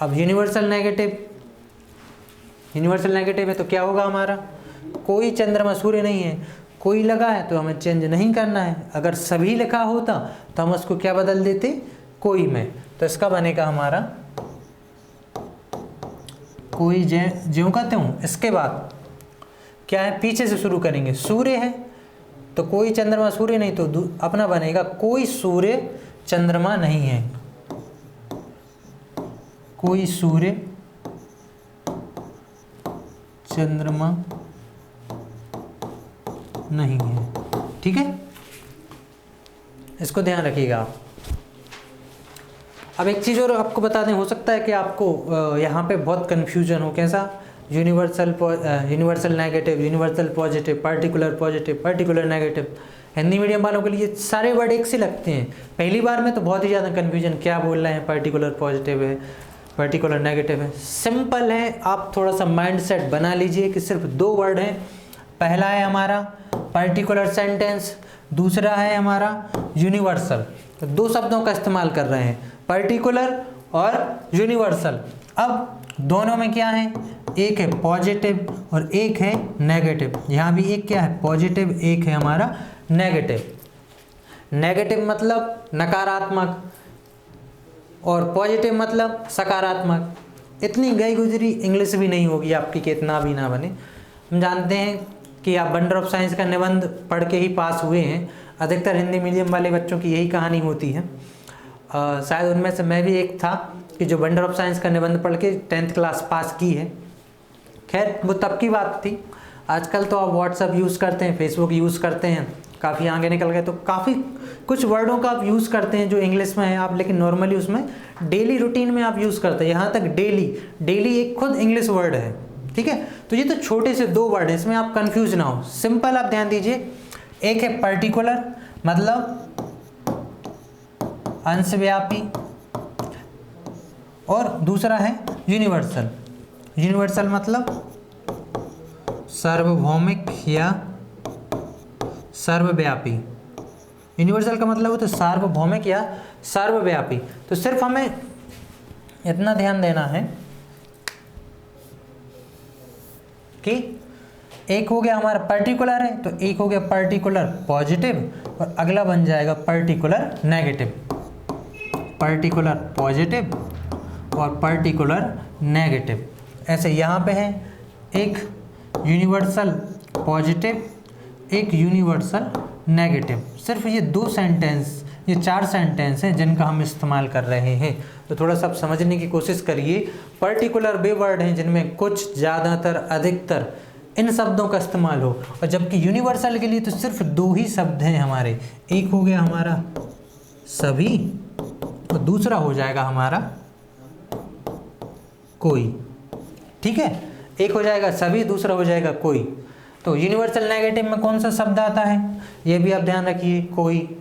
Speaker 1: अब यूनिवर्सल नेगेटिव है तो क्या होगा हमारा? कोई चंद्रमा सूर्य नहीं है। कोई लगा है तो हमें चेंज नहीं करना है। अगर सभी लिखा होता तो हम उसको क्या बदल देते? कोई में। तो इसका बनेगा हमारा कोई ज्यों का त्यों। इसके बाद क्या है? पीछे से शुरू करेंगे। सूर्य है तो कोई चंद्रमा सूर्य नहीं, तो अपना बनेगा कोई सूर्य चंद्रमा नहीं है। कोई सूर्य चंद्रमा नहीं है। ठीक है, इसको ध्यान रखिएगा आप। अब एक चीज़ और आपको बता दें, हो सकता है कि आपको यहाँ पे बहुत कन्फ्यूजन हो। कैसा? Universal negative, universal positive, particular negative. Hindi medium वालों के लिए सारे वर्ड एक से लगते हैं। पहली बार में तो बहुत ही ज़्यादा कन्फ्यूजन, क्या बोल रहे हैं? पर्टिकुलर पॉजिटिव है, पर्टिकुलर नेगेटिव है। सिंपल है, आप थोड़ा सा माइंड सेट बना लीजिए कि सिर्फ 2 वर्ड हैं। पहला है हमारा पर्टिकुलर सेंटेंस, दूसरा है हमारा यूनिवर्सल। तो 2 शब्दों का इस्तेमाल कर रहे हैं, पर्टिकुलर और यूनिवर्सल। अब दोनों में क्या है? एक है पॉजिटिव और एक है नेगेटिव। यहाँ भी एक क्या है? पॉजिटिव, एक है हमारा नेगेटिव। नेगेटिव मतलब नकारात्मक और पॉजिटिव मतलब सकारात्मक। इतनी गई गुजरी इंग्लिश भी नहीं होगी आपकी कि इतना भी ना बने। हम जानते हैं कि आप वंडर ऑफ साइंस का निबंध पढ़ के ही पास हुए हैं। अधिकतर हिंदी मीडियम वाले बच्चों की यही कहानी होती है। शायद उनमें से मैं भी एक था कि जो वंडर ऑफ साइंस का निबंध पढ़ के 10th क्लास पास की है। खैर वो तब की बात थी। आजकल तो आप व्हाट्सएप यूज़ करते हैं, फेसबुक यूज़ करते हैं, काफ़ी आगे निकल गए, तो काफ़ी कुछ वर्डों का आप यूज़ करते हैं जो इंग्लिश में है आप, लेकिन नॉर्मली उसमें डेली रूटीन में आप यूज़ करते हैं। यहाँ तक डेली एक खुद इंग्लिश वर्ड है, ठीक है। तो ये तो छोटे से 2 वर्ड हैं, इसमें आप कंफ्यूज ना हो। सिंपल आप ध्यान दीजिए, एक है पर्टिकुलर मतलब अंशव्यापी, और दूसरा है यूनिवर्सल। यूनिवर्सल मतलब सार्वभौमिक या सर्वव्यापी। यूनिवर्सल का मतलब होता है सार्वभौमिक या सर्वव्यापी। तो सिर्फ हमें इतना ध्यान देना है कि एक हो गया हमारा पर्टिकुलर है, तो एक हो गया पर्टिकुलर पॉजिटिव, और अगला बन जाएगा पर्टिकुलर नेगेटिव। पर्टिकुलर पॉजिटिव और पर्टिकुलर नेगेटिव। ऐसे यहाँ पे है एक यूनिवर्सल पॉजिटिव, एक यूनिवर्सल नेगेटिव। सिर्फ ये 2 सेंटेंस, ये 4 सेंटेंस हैं जिनका हम इस्तेमाल कर रहे हैं। तो थोड़ा सा आप समझने की कोशिश करिए। पर्टिकुलर वे वर्ड हैं जिनमें कुछ, ज़्यादातर, अधिकतर इन शब्दों का इस्तेमाल हो, और जबकि यूनिवर्सल के लिए तो सिर्फ 2 ही शब्द हैं हमारे। एक हो गया हमारा सभी और दूसरा हो जाएगा हमारा कोई, ठीक है। एक हो जाएगा सभी, दूसरा हो जाएगा कोई। तो यूनिवर्सल नेगेटिव में कौन सा शब्द आता है, ये भी आप ध्यान रखिए, कोई,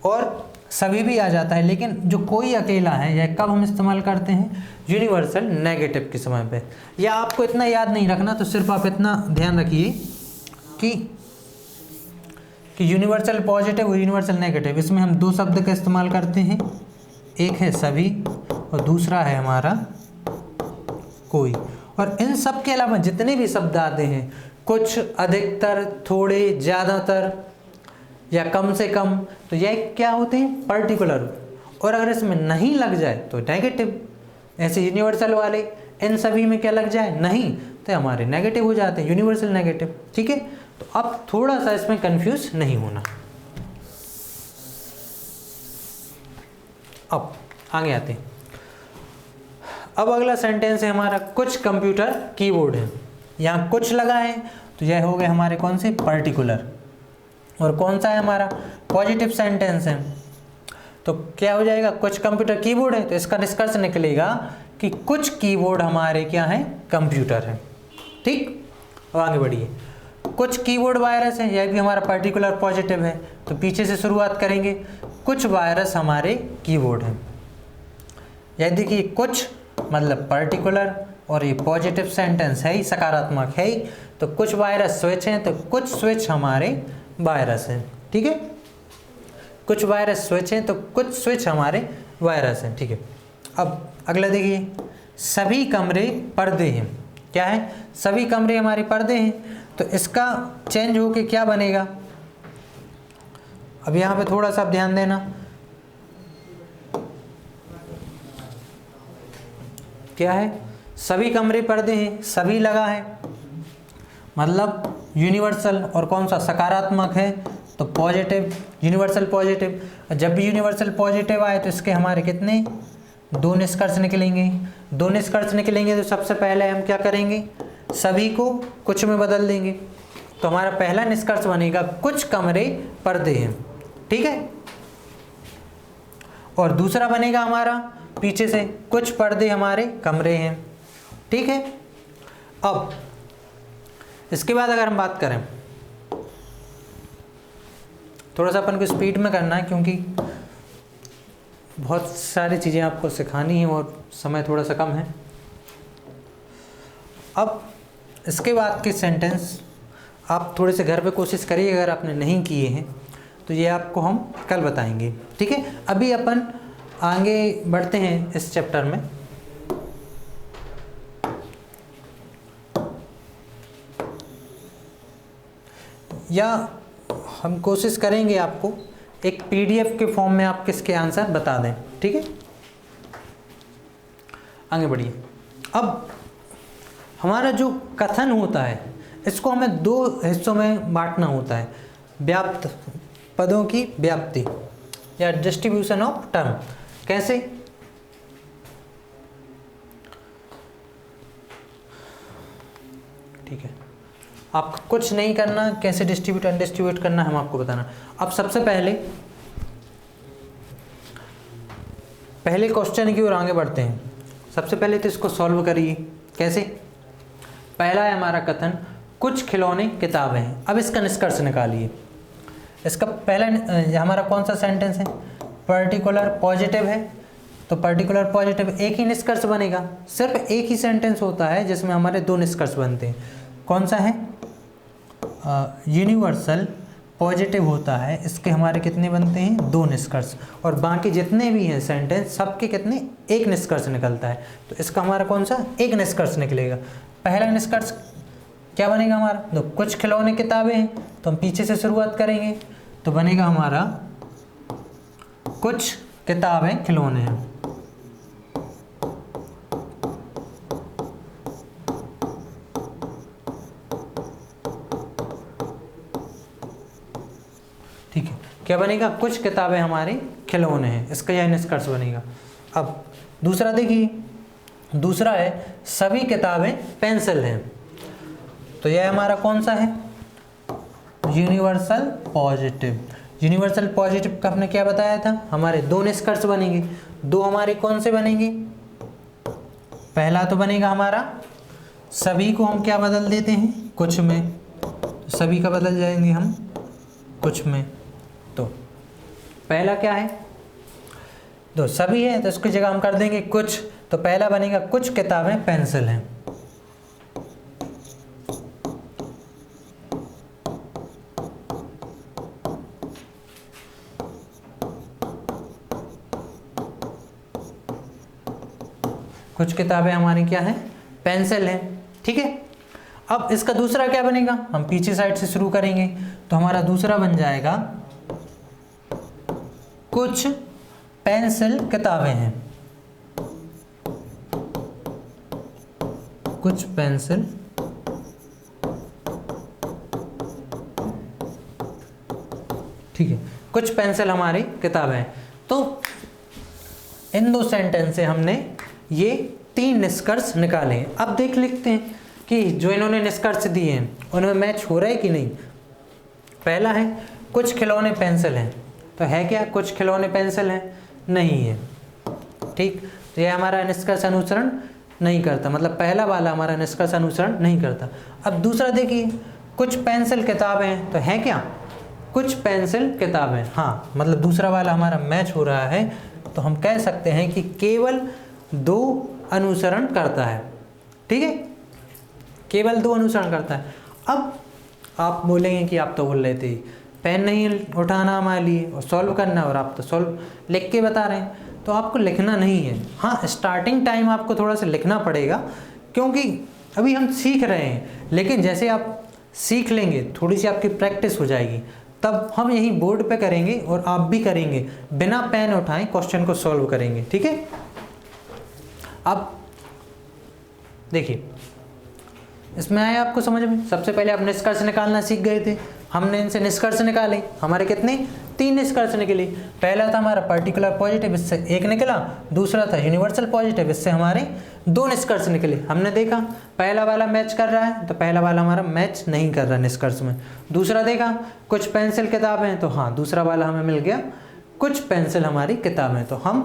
Speaker 1: और सभी भी आ जाता है, लेकिन जो कोई अकेला है यह कब हम इस्तेमाल करते हैं, यूनिवर्सल नेगेटिव के समय पे। या आपको इतना याद नहीं रखना, तो सिर्फ आप इतना ध्यान रखिए कि यूनिवर्सल पॉजिटिव और यूनिवर्सल नेगेटिव, इसमें हम 2 शब्द का इस्तेमाल करते हैं। एक है सभी और दूसरा है हमारा कोई। और इन सब के अलावा जितने भी शब्द आते हैं, कुछ, अधिकतर, थोड़े, ज़्यादातर या कम से कम, तो यह क्या होते हैं, पर्टिकुलर। और अगर इसमें नहीं लग जाए तो नेगेटिव। ऐसे यूनिवर्सल वाले इन सभी में क्या लग जाए, नहीं, तो हमारे नेगेटिव हो जाते हैं, यूनिवर्सल नेगेटिव, ठीक है। तो अब थोड़ा सा इसमें कंफ्यूज नहीं होना। अब आगे आते हैं। अब अगला सेंटेंस है हमारा कुछ कंप्यूटर कीबोर्ड है। यहाँ कुछ लगा है तो यह हो गए हमारे कौन से, पर्टिकुलर। और कौन सा है हमारा, पॉजिटिव सेंटेंस है। तो क्या हो जाएगा, कुछ कंप्यूटर कीबोर्ड है, तो इसका निष्कर्ष निकलेगा कि कुछ कीबोर्ड हमारे क्या हैं, कंप्यूटर है, ठीक। अब आगे बढ़िए। कुछ कीबोर्ड वायरस है, यह भी हमारा पर्टिकुलर पॉजिटिव है, तो पीछे से शुरुआत करेंगे। कुछ वायरस हमारे कीबोर्ड हैं। यह देखिए, कुछ मतलब पर्टिकुलर और ये पॉजिटिव सेंटेंस है ही, सकारात्मक है ही, तो कुछ वायरस स्विच हैं, तो कुछ स्विच हमारे वायरस हैं, ठीक है। कुछ वायरस स्विच हैं तो कुछ स्विच हमारे वायरस हैं, ठीक है। अब अगला देखिए, सभी कमरे पर्दे हैं। क्या है, सभी कमरे हमारे पर्दे हैं, तो इसका चेंज होके क्या बनेगा। अब यहाँ पे थोड़ा सा आप ध्यान देना, क्या है, सभी कमरे पर्दे हैं, सभी लगा है मतलब यूनिवर्सल, और कौन सा, सकारात्मक है, तो पॉजिटिव, यूनिवर्सल पॉजिटिव। जब भी यूनिवर्सल पॉजिटिव आए तो इसके हमारे कितने, 2 निष्कर्ष निकलेंगे। 2 निष्कर्ष निकलेंगे तो सबसे पहले हम क्या करेंगे, सभी को कुछ में बदल देंगे। तो हमारा पहला निष्कर्ष बनेगा कुछ कमरे पर्दे हैं, ठीक है। और दूसरा बनेगा हमारा पीछे से, कुछ पर्दे हमारे कमरे हैं, ठीक है। अब इसके बाद अगर हम बात करें, थोड़ा सा अपन को स्पीड में करना है क्योंकि बहुत सारी चीज़ें आपको सिखानी है और समय थोड़ा सा कम है। अब इसके बाद के सेंटेंस आप थोड़े से घर पे कोशिश करिए, अगर आपने नहीं किए हैं तो ये आपको हम कल बताएंगे, ठीक है। अभी अपन आगे बढ़ते हैं इस चैप्टर में। या हम कोशिश करेंगे आपको एक पीडीएफ के फॉर्म में आप किसके आंसर बता दें, ठीक है। आगे बढ़िए। अब हमारा जो कथन होता है इसको हमें दो हिस्सों में बांटना होता है, व्याप्त पदों की व्याप्ति या डिस्ट्रीब्यूशन ऑफ टर्म। कैसे? ठीक है, आपको कुछ नहीं करना, कैसे डिस्ट्रीब्यूट अनडिस्ट्रीब्यूट करना हम आपको बताना। अब सबसे पहले क्वेश्चन की ओर आगे बढ़ते हैं। सबसे पहले तो इसको सॉल्व करिए। कैसे? पहला है हमारा कथन, कुछ खिलौने किताबें हैं। अब इसका निष्कर्ष निकालिए। इसका पहला हमारा कौन सा सेंटेंस है? पर्टिकुलर पॉजिटिव है, तो पर्टिकुलर पॉजिटिव एक ही निष्कर्ष बनेगा। सिर्फ एक ही सेंटेंस होता है जिसमें हमारे दो निष्कर्ष बनते हैं। कौन सा है? यूनिवर्सल पॉजिटिव होता है, इसके हमारे कितने बनते हैं? दो निष्कर्ष। और बाकी जितने भी हैं सेंटेंस सबके कितने? एक निष्कर्ष निकलता है। तो इसका हमारा कौन सा? एक निष्कर्ष निकलेगा। पहला निष्कर्ष क्या बनेगा हमारा? तो कुछ खिलौने किताबें हैं, तो हम पीछे से शुरुआत करेंगे, तो बनेगा हमारा कुछ किताबें खिलौने हैं। ठीक है, क्या बनेगा? कुछ किताबें हमारी खिलौने हैं, इसका यह निष्कर्ष बनेगा। अब दूसरा देखिए, दूसरा है सभी किताबें पेंसिल हैं, तो यह हमारा कौन सा है? Universal positive. यूनिवर्सल पॉजिटिव का हमने क्या बताया था? हमारे दो निष्कर्ष बनेंगे। दो हमारे कौन से बनेंगे? पहला तो बनेगा हमारा सभी को हम क्या बदल देते हैं? कुछ में, सभी का बदल जाएंगे हम कुछ में। तो पहला क्या है? तो सभी है, तो इसकी जगह हम कर देंगे कुछ, तो पहला बनेगा कुछ किताबें पेंसिल हैं। कुछ किताबें हमारी क्या है? पेंसिल हैं। ठीक है, अब इसका दूसरा क्या बनेगा? हम पीछे साइड से शुरू करेंगे, तो हमारा दूसरा बन जाएगा कुछ पेंसिल किताबें हैं। कुछ पेंसिल ठीक है, कुछ पेंसिल हमारी किताबें हैं। तो इन दो सेंटेंस से हमने ये तीन निष्कर्ष निकाले हैं। अब देख लेते हैं कि जो इन्होंने निष्कर्ष दिए हैं उनमें मैच हो रहा है कि नहीं। पहला है कुछ खिलौने पेंसिल हैं, तो है क्या? कुछ खिलौने पेंसिल हैं? नहीं है। ठीक, तो यह हमारा निष्कर्ष अनुसरण नहीं करता, मतलब पहला वाला हमारा निष्कर्ष अनुसरण नहीं करता। अब दूसरा देखिए, कुछ पेंसिल किताबें हैं, तो है क्या? कुछ पेंसिल किताबें, हाँ, मतलब दूसरा वाला हमारा मैच हो रहा है। तो हम कह सकते हैं कि केवल दो अनुसरण करता है। ठीक है, केवल दो अनुसरण करता है। अब आप बोलेंगे कि आप तो बोल रहे थे पेन नहीं उठाना हमारे लिए और सॉल्व करना, और आप तो सॉल्व लिख के बता रहे हैं। तो आपको लिखना नहीं है। हाँ, स्टार्टिंग टाइम आपको थोड़ा सा लिखना पड़ेगा, क्योंकि अभी हम सीख रहे हैं। लेकिन जैसे आप सीख लेंगे, थोड़ी सी आपकी प्रैक्टिस हो जाएगी, तब हम यही बोर्ड पे करेंगे और आप भी करेंगे, बिना पेन उठाएं क्वेश्चन को सॉल्व करेंगे। ठीक है, अब देखिए इसमें आया आपको समझ में। सबसे पहले आप निष्कर्ष निकालना सीख गए थे, हमने इनसे निष्कर्ष निकाले। हमारे कितने? तीन निष्कर्ष निकले। पहला था हमारा पर्टिकुलर पॉजिटिव, इससे एक निकला। दूसरा था यूनिवर्सल पॉजिटिव, इससे हमारे दो निष्कर्ष निकले। हमने देखा पहला वाला मैच कर रहा है, तो पहला वाला हमारा मैच नहीं कर रहा निष्कर्ष में। दूसरा देखा कुछ पेंसिल किताबें हैं, तो हाँ, दूसरा वाला हमें मिल गया कुछ पेंसिल हमारी किताबें। तो हम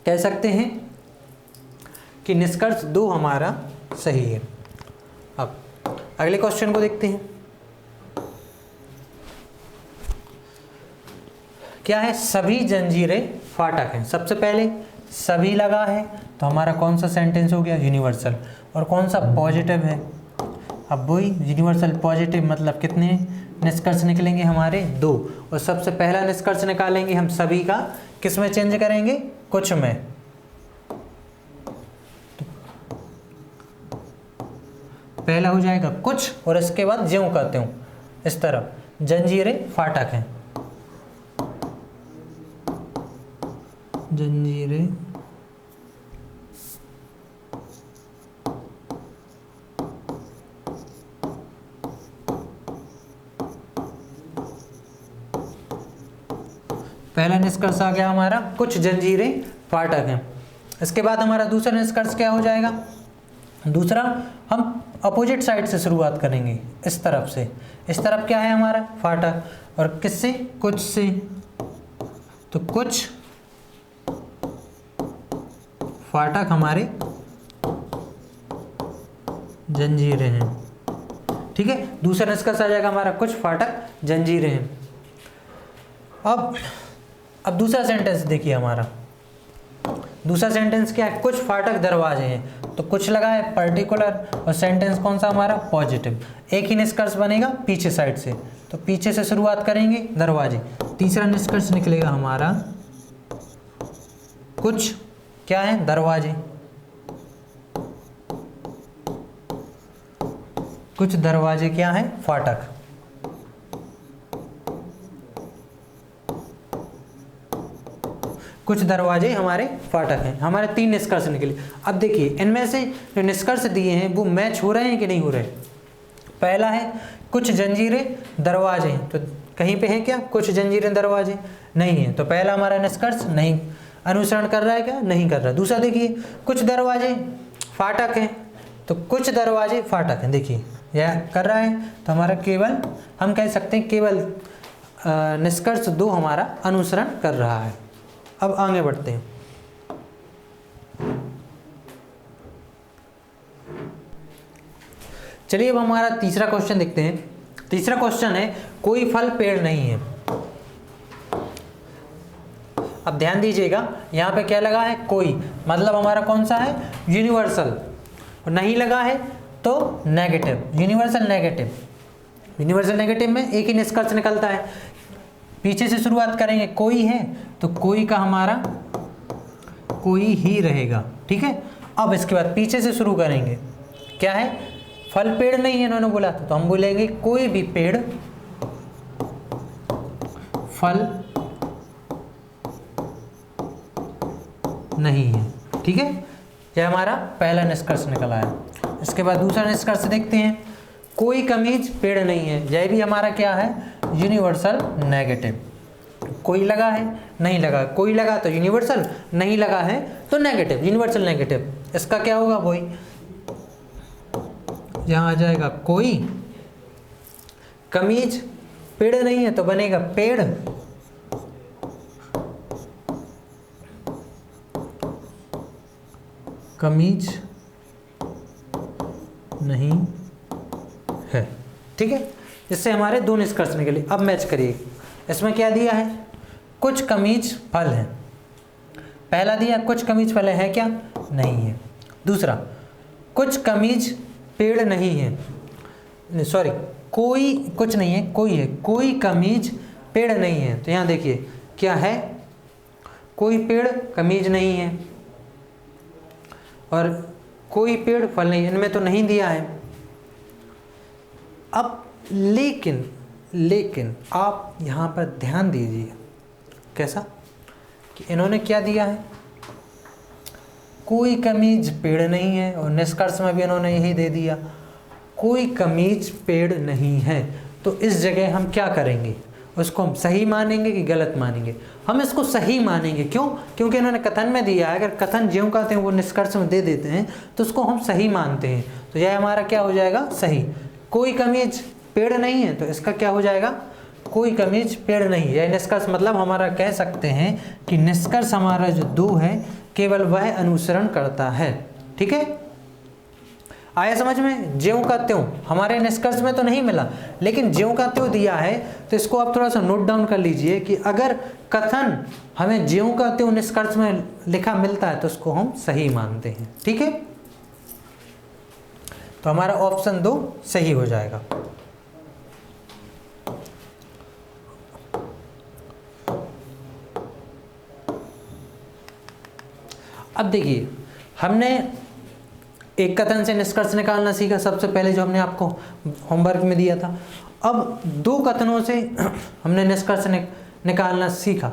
Speaker 1: कह सकते हैं कि निष्कर्ष दो हमारा सही है। अब अगले क्वेश्चन को देखते हैं। क्या है? सभी जंजीरें फाटक हैं। सबसे पहले सभी लगा है, तो हमारा कौन सा सेंटेंस हो गया? यूनिवर्सल। और कौन सा? पॉजिटिव है। अब वही यूनिवर्सल पॉजिटिव, मतलब कितने निष्कर्ष निकलेंगे हमारे? दो। और सबसे पहला निष्कर्ष निकालेंगे हम सभी का, किस में चेंज करेंगे? कुछ में। पहला हो जाएगा कुछ, और इसके बाद ज्यों कहते हूं इस तरह, जंजीरें फाटक हैं। जंजीरें पहला निष्कर्ष आ गया हमारा कुछ जंजीरें फाटक हैं। इसके बाद हमारा दूसरा निष्कर्ष क्या हो जाएगा? दूसरा हम अपोजिट साइड से शुरुआत करेंगे, इस तरफ से। इस तरफ क्या है हमारा? फाटक। और किससे? कुछ से। तो कुछ फाटक हमारे जंजीरें हैं। ठीक है, दूसरा निष्कर्ष आ जाएगा हमारा कुछ फाटक जंजीरें हैं। अब दूसरा सेंटेंस देखिए हमारा। दूसरा सेंटेंस क्या है? कुछ फाटक दरवाजे हैं। तो कुछ लगा है पर्टिकुलर, और सेंटेंस कौन सा हमारा? पॉजिटिव। एक ही निष्कर्ष बनेगा पीछे साइड से, तो पीछे से शुरुआत करेंगे, दरवाजे। तीसरा निष्कर्ष निकलेगा हमारा कुछ क्या है? दरवाजे। कुछ दरवाजे क्या है? फाटक। कुछ दरवाजे हमारे फाटक हैं। हमारे 3 निष्कर्ष निकले। अब देखिए इनमें से जो निष्कर्ष दिए हैं वो मैच हो रहे हैं कि नहीं हो रहे? पहला है कुछ जंजीरें दरवाजे हैं, तो कहीं पे है क्या? कुछ जंजीरें दरवाजे नहीं है, तो पहला हमारा निष्कर्ष नहीं अनुसरण कर रहा है क्या? नहीं कर रहा। दूसरा देखिए कुछ दरवाजे फाटक हैं, तो कुछ दरवाजे फाटक हैं, देखिए यह कर रहा है। तो हमारा केवल हम कह सकते हैं केवल निष्कर्ष 2 हमारा अनुसरण कर रहा है। अब आगे बढ़ते हैं। चलिए अब हमारा तीसरा क्वेश्चन देखते हैं। तीसरा क्वेश्चन है कोई फल पेड़ नहीं है। अब ध्यान दीजिएगा, यहाँ पे क्या लगा है? कोई, मतलब हमारा कौन सा है? यूनिवर्सल। और नहीं लगा है तो negative, universal negative. Universal negative में एक ही निष्कर्ष निकलता है। पीछे से शुरुआत करेंगे, कोई है तो कोई का हमारा कोई ही रहेगा। ठीक है, अब इसके बाद पीछे से शुरू करेंगे, क्या है? फल पेड़ नहीं है इन्होंने बोला था, तो हम बोलेंगे कोई भी पेड़ फल नहीं है। ठीक है, यह हमारा पहला निष्कर्ष निकला है। इसके बाद दूसरा निष्कर्ष देखते हैं, कोई कमीज पेड़ नहीं है। यह भी हमारा क्या है? Universal negative. कोई लगा है, नहीं लगा, कोई लगा तो यूनिवर्सल, नहीं लगा है तो नेगेटिव, यूनिवर्सल नेगेटिव। इसका क्या होगा? वही यहां आ जाएगा कोई कमीज पेड़ नहीं है, तो बनेगा पेड़ कमीज नहीं है। ठीक है, इससे हमारे 2 निष्कर्ष निकले। अब मैच करिए, इसमें क्या दिया है? कुछ कमीज फल है। पहला दिया कुछ कमीज फल है क्या? नहीं है। दूसरा कुछ कमीज पेड़ नहीं है, सॉरी कोई कुछ नहीं है, कोई है, कोई कमीज पेड़ नहीं है। तो यहाँ देखिए क्या है? कोई पेड़ कमीज नहीं है और कोई पेड़ फल नहीं है, इनमें तो नहीं दिया है। अब लेकिन आप यहाँ पर ध्यान दीजिए, कैसा कि इन्होंने क्या दिया है? कोई कमीज पेड़ नहीं है, और निष्कर्ष में भी इन्होंने यही दे दिया, कोई कमीज पेड़ नहीं है। तो इस जगह हम क्या करेंगे? उसको हम सही मानेंगे कि गलत मानेंगे? हम इसको सही मानेंगे। क्यों? क्योंकि इन्होंने कथन में दिया है, अगर कथन ज्यों कहते हैं वो निष्कर्ष में दे देते हैं तो उसको हम सही मानते हैं। तो यह हमारा क्या हो जाएगा? सही। कोई कमीज पेड़ नहीं है, तो इसका क्या हो जाएगा? कोई कमीज पेड़ नहीं है। यह निष्कर्ष मतलब हमारा कह सकते हैं कि निष्कर्ष हमारा जो 2 है केवल वह अनुसरण करता है। ठीक है, आया समझ में? ज्यों का त्यों हमारे निष्कर्ष में तो नहीं मिला, लेकिन ज्यों का त्यों दिया है, तो इसको आप थोड़ा सा नोट डाउन कर लीजिए कि अगर कथन हमें ज्यों का त्यों निष्कर्ष में लिखा मिलता है तो उसको हम सही मानते हैं। ठीक है, तो हमारा ऑप्शन 2 सही हो जाएगा। अब देखिए, हमने एक कथन से निष्कर्ष निकालना सीखा सबसे पहले, जो हमने आपको होमवर्क में दिया था। अब 2 कथनों से हमने निष्कर्ष निकालना सीखा।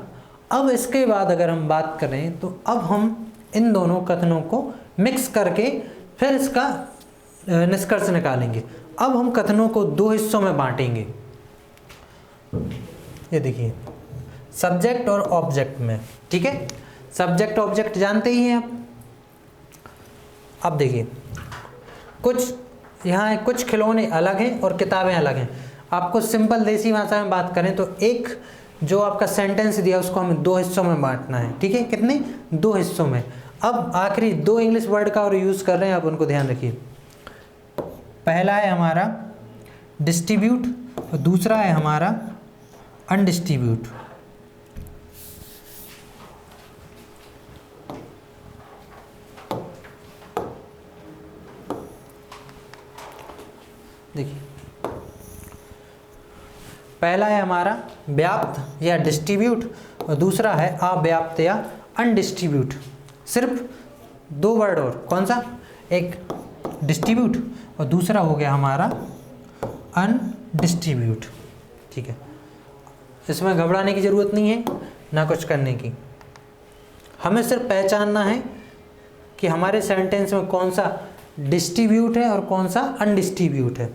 Speaker 1: अब इसके बाद अगर हम बात करें तो अब हम इन दोनों कथनों को मिक्स करके फिर इसका निष्कर्ष निकालेंगे। अब हम कथनों को 2 हिस्सों में बांटेंगे। ये देखिए, सब्जेक्ट और ऑब्जेक्ट में, ठीक है। सब्जेक्ट ऑब्जेक्ट जानते ही हैं आप। अब देखिए कुछ यहाँ है, कुछ खिलौने अलग हैं और किताबें अलग हैं। आपको सिंपल देसी भाषा में बात करें तो एक जो आपका सेंटेंस दिया उसको हमें दो हिस्सों में बांटना है, ठीक है। कितने? दो हिस्सों में। अब आखिरी दो इंग्लिश वर्ड का और यूज़ कर रहे हैं, आप उनको ध्यान रखिए। पहला है हमारा डिस्ट्रीब्यूट और दूसरा है हमारा अनडिस्ट्रीब्यूट। देखिए पहला है हमारा व्याप्त या डिस्ट्रीब्यूट और दूसरा है अव्याप्त या अनडिस्ट्रीब्यूट। सिर्फ दो वर्ड और, कौन सा? एक डिस्ट्रीब्यूट और दूसरा हो गया हमारा अनडिस्ट्रीब्यूट, ठीक है। इसमें घबराने की ज़रूरत नहीं है ना कुछ करने की, हमें सिर्फ पहचानना है कि हमारे सेंटेंस में कौन सा डिस्ट्रीब्यूट है और कौन सा अनडिस्ट्रीब्यूट है।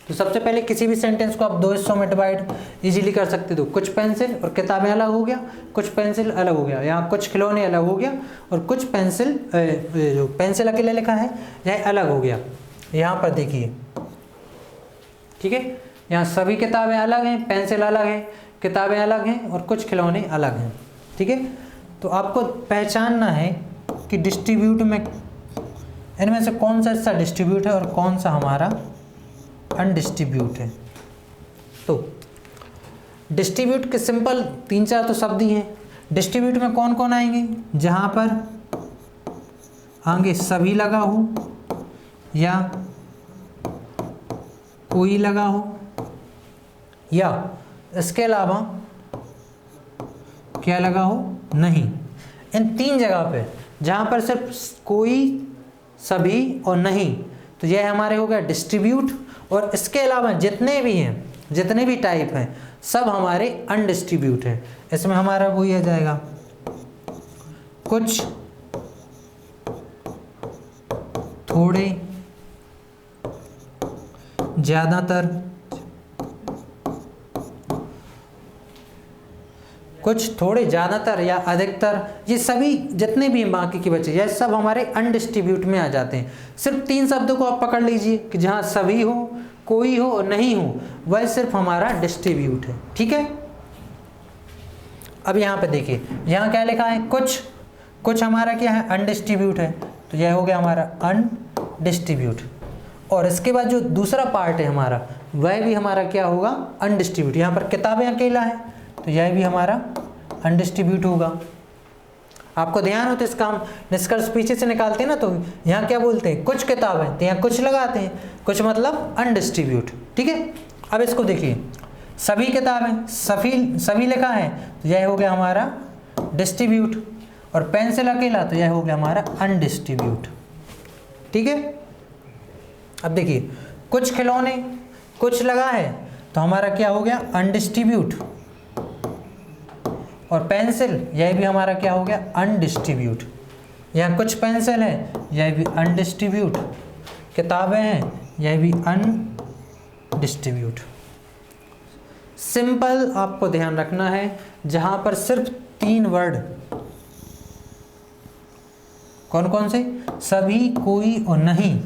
Speaker 1: तो सबसे पहले किसी भी सेंटेंस को आप दो हिस्सों में डिवाइड इजीली कर सकते हो। कुछ पेंसिल और किताबें अलग हो गया, कुछ पेंसिल अलग हो गया, यहाँ कुछ खिलौने अलग हो गया और कुछ पेंसिल, जो पेंसिल अकेले लिखा है यह अलग हो गया। यहाँ पर देखिए, ठीक है, यहाँ सभी किताबें अलग हैं, पेंसिल अलग है, किताबें अलग हैं और कुछ खिलौने अलग हैं, ठीक है। तो आपको पहचानना है कि डिस्ट्रीब्यूट में इनमें से कौन सा हिस्सा डिस्ट्रीब्यूट है और कौन सा हमारा अनडिस्ट्रीब्यूट है। तो डिस्ट्रीब्यूट के सिंपल तीन चार तो शब्द ही हैं। डिस्ट्रीब्यूट में कौन कौन आएंगे? जहाँ पर आगे सभी लगा हो या कोई लगा हो या इसके अलावा क्या लगा हो? नहीं। इन तीन जगह पे जहाँ पर सिर्फ कोई, सभी और नहीं, तो यह हमारे हो गया डिस्ट्रीब्यूट। और इसके अलावा जितने भी हैं, जितने भी टाइप हैं, सब हमारे अनडिस्ट्रीब्यूट हैं। इसमें हमारा वही आ जाएगा कुछ, थोड़े, ज़्यादातर, कुछ, थोड़े, ज़्यादातर या अधिकतर, ये सभी जितने भी बाकी के बचे ये सब हमारे अनडिस्ट्रीब्यूट में आ जाते हैं। सिर्फ तीन शब्दों को आप पकड़ लीजिए कि जहाँ सभी हो, कोई हो और नहीं हो, वह सिर्फ हमारा डिस्ट्रीब्यूट है, ठीक है। अब यहाँ पे देखिए, यहाँ क्या लिखा है? कुछ। कुछ हमारा क्या है? अनडिस्ट्रीब्यूट है, तो यह हो गया हमारा अनडिस्ट्रीब्यूट। और इसके बाद जो दूसरा पार्ट है हमारा, वह भी हमारा क्या होगा? अनडिस्ट्रीब्यूट। यहाँ पर किताबें अकेला है तो यह भी हमारा अनडिस्ट्रीब्यूट होगा। आपको ध्यान हो तो इसका हम निष्कर्ष पीछे से निकालते हैं ना, तो यहाँ क्या बोलते हैं? कुछ किताबें, तो यहाँ कुछ लगाते हैं, कुछ मतलब अनडिस्ट्रीब्यूट, ठीक है। अब इसको देखिए, सभी किताबें, सभी लिखा है तो यह हो गया हमारा डिस्ट्रीब्यूट, और पेंसिल अकेला तो यह हो गया हमारा अनडिस्ट्रीब्यूट, ठीक है। अब देखिए, कुछ खिलौने, कुछ लगा है तो हमारा क्या हो गया? अनडिस्ट्रीब्यूट। और पेंसिल, यह भी हमारा क्या हो गया? अनडिस्ट्रीब्यूट। यहाँ कुछ पेंसिल है, यह भी अनडिस्ट्रीब्यूट। किताबें हैं, यह भी अनडिस्ट्रीब्यूट। सिंपल आपको ध्यान रखना है, जहाँ पर सिर्फ तीन वर्ड, कौन कौन से? सभी, कोई और नहीं,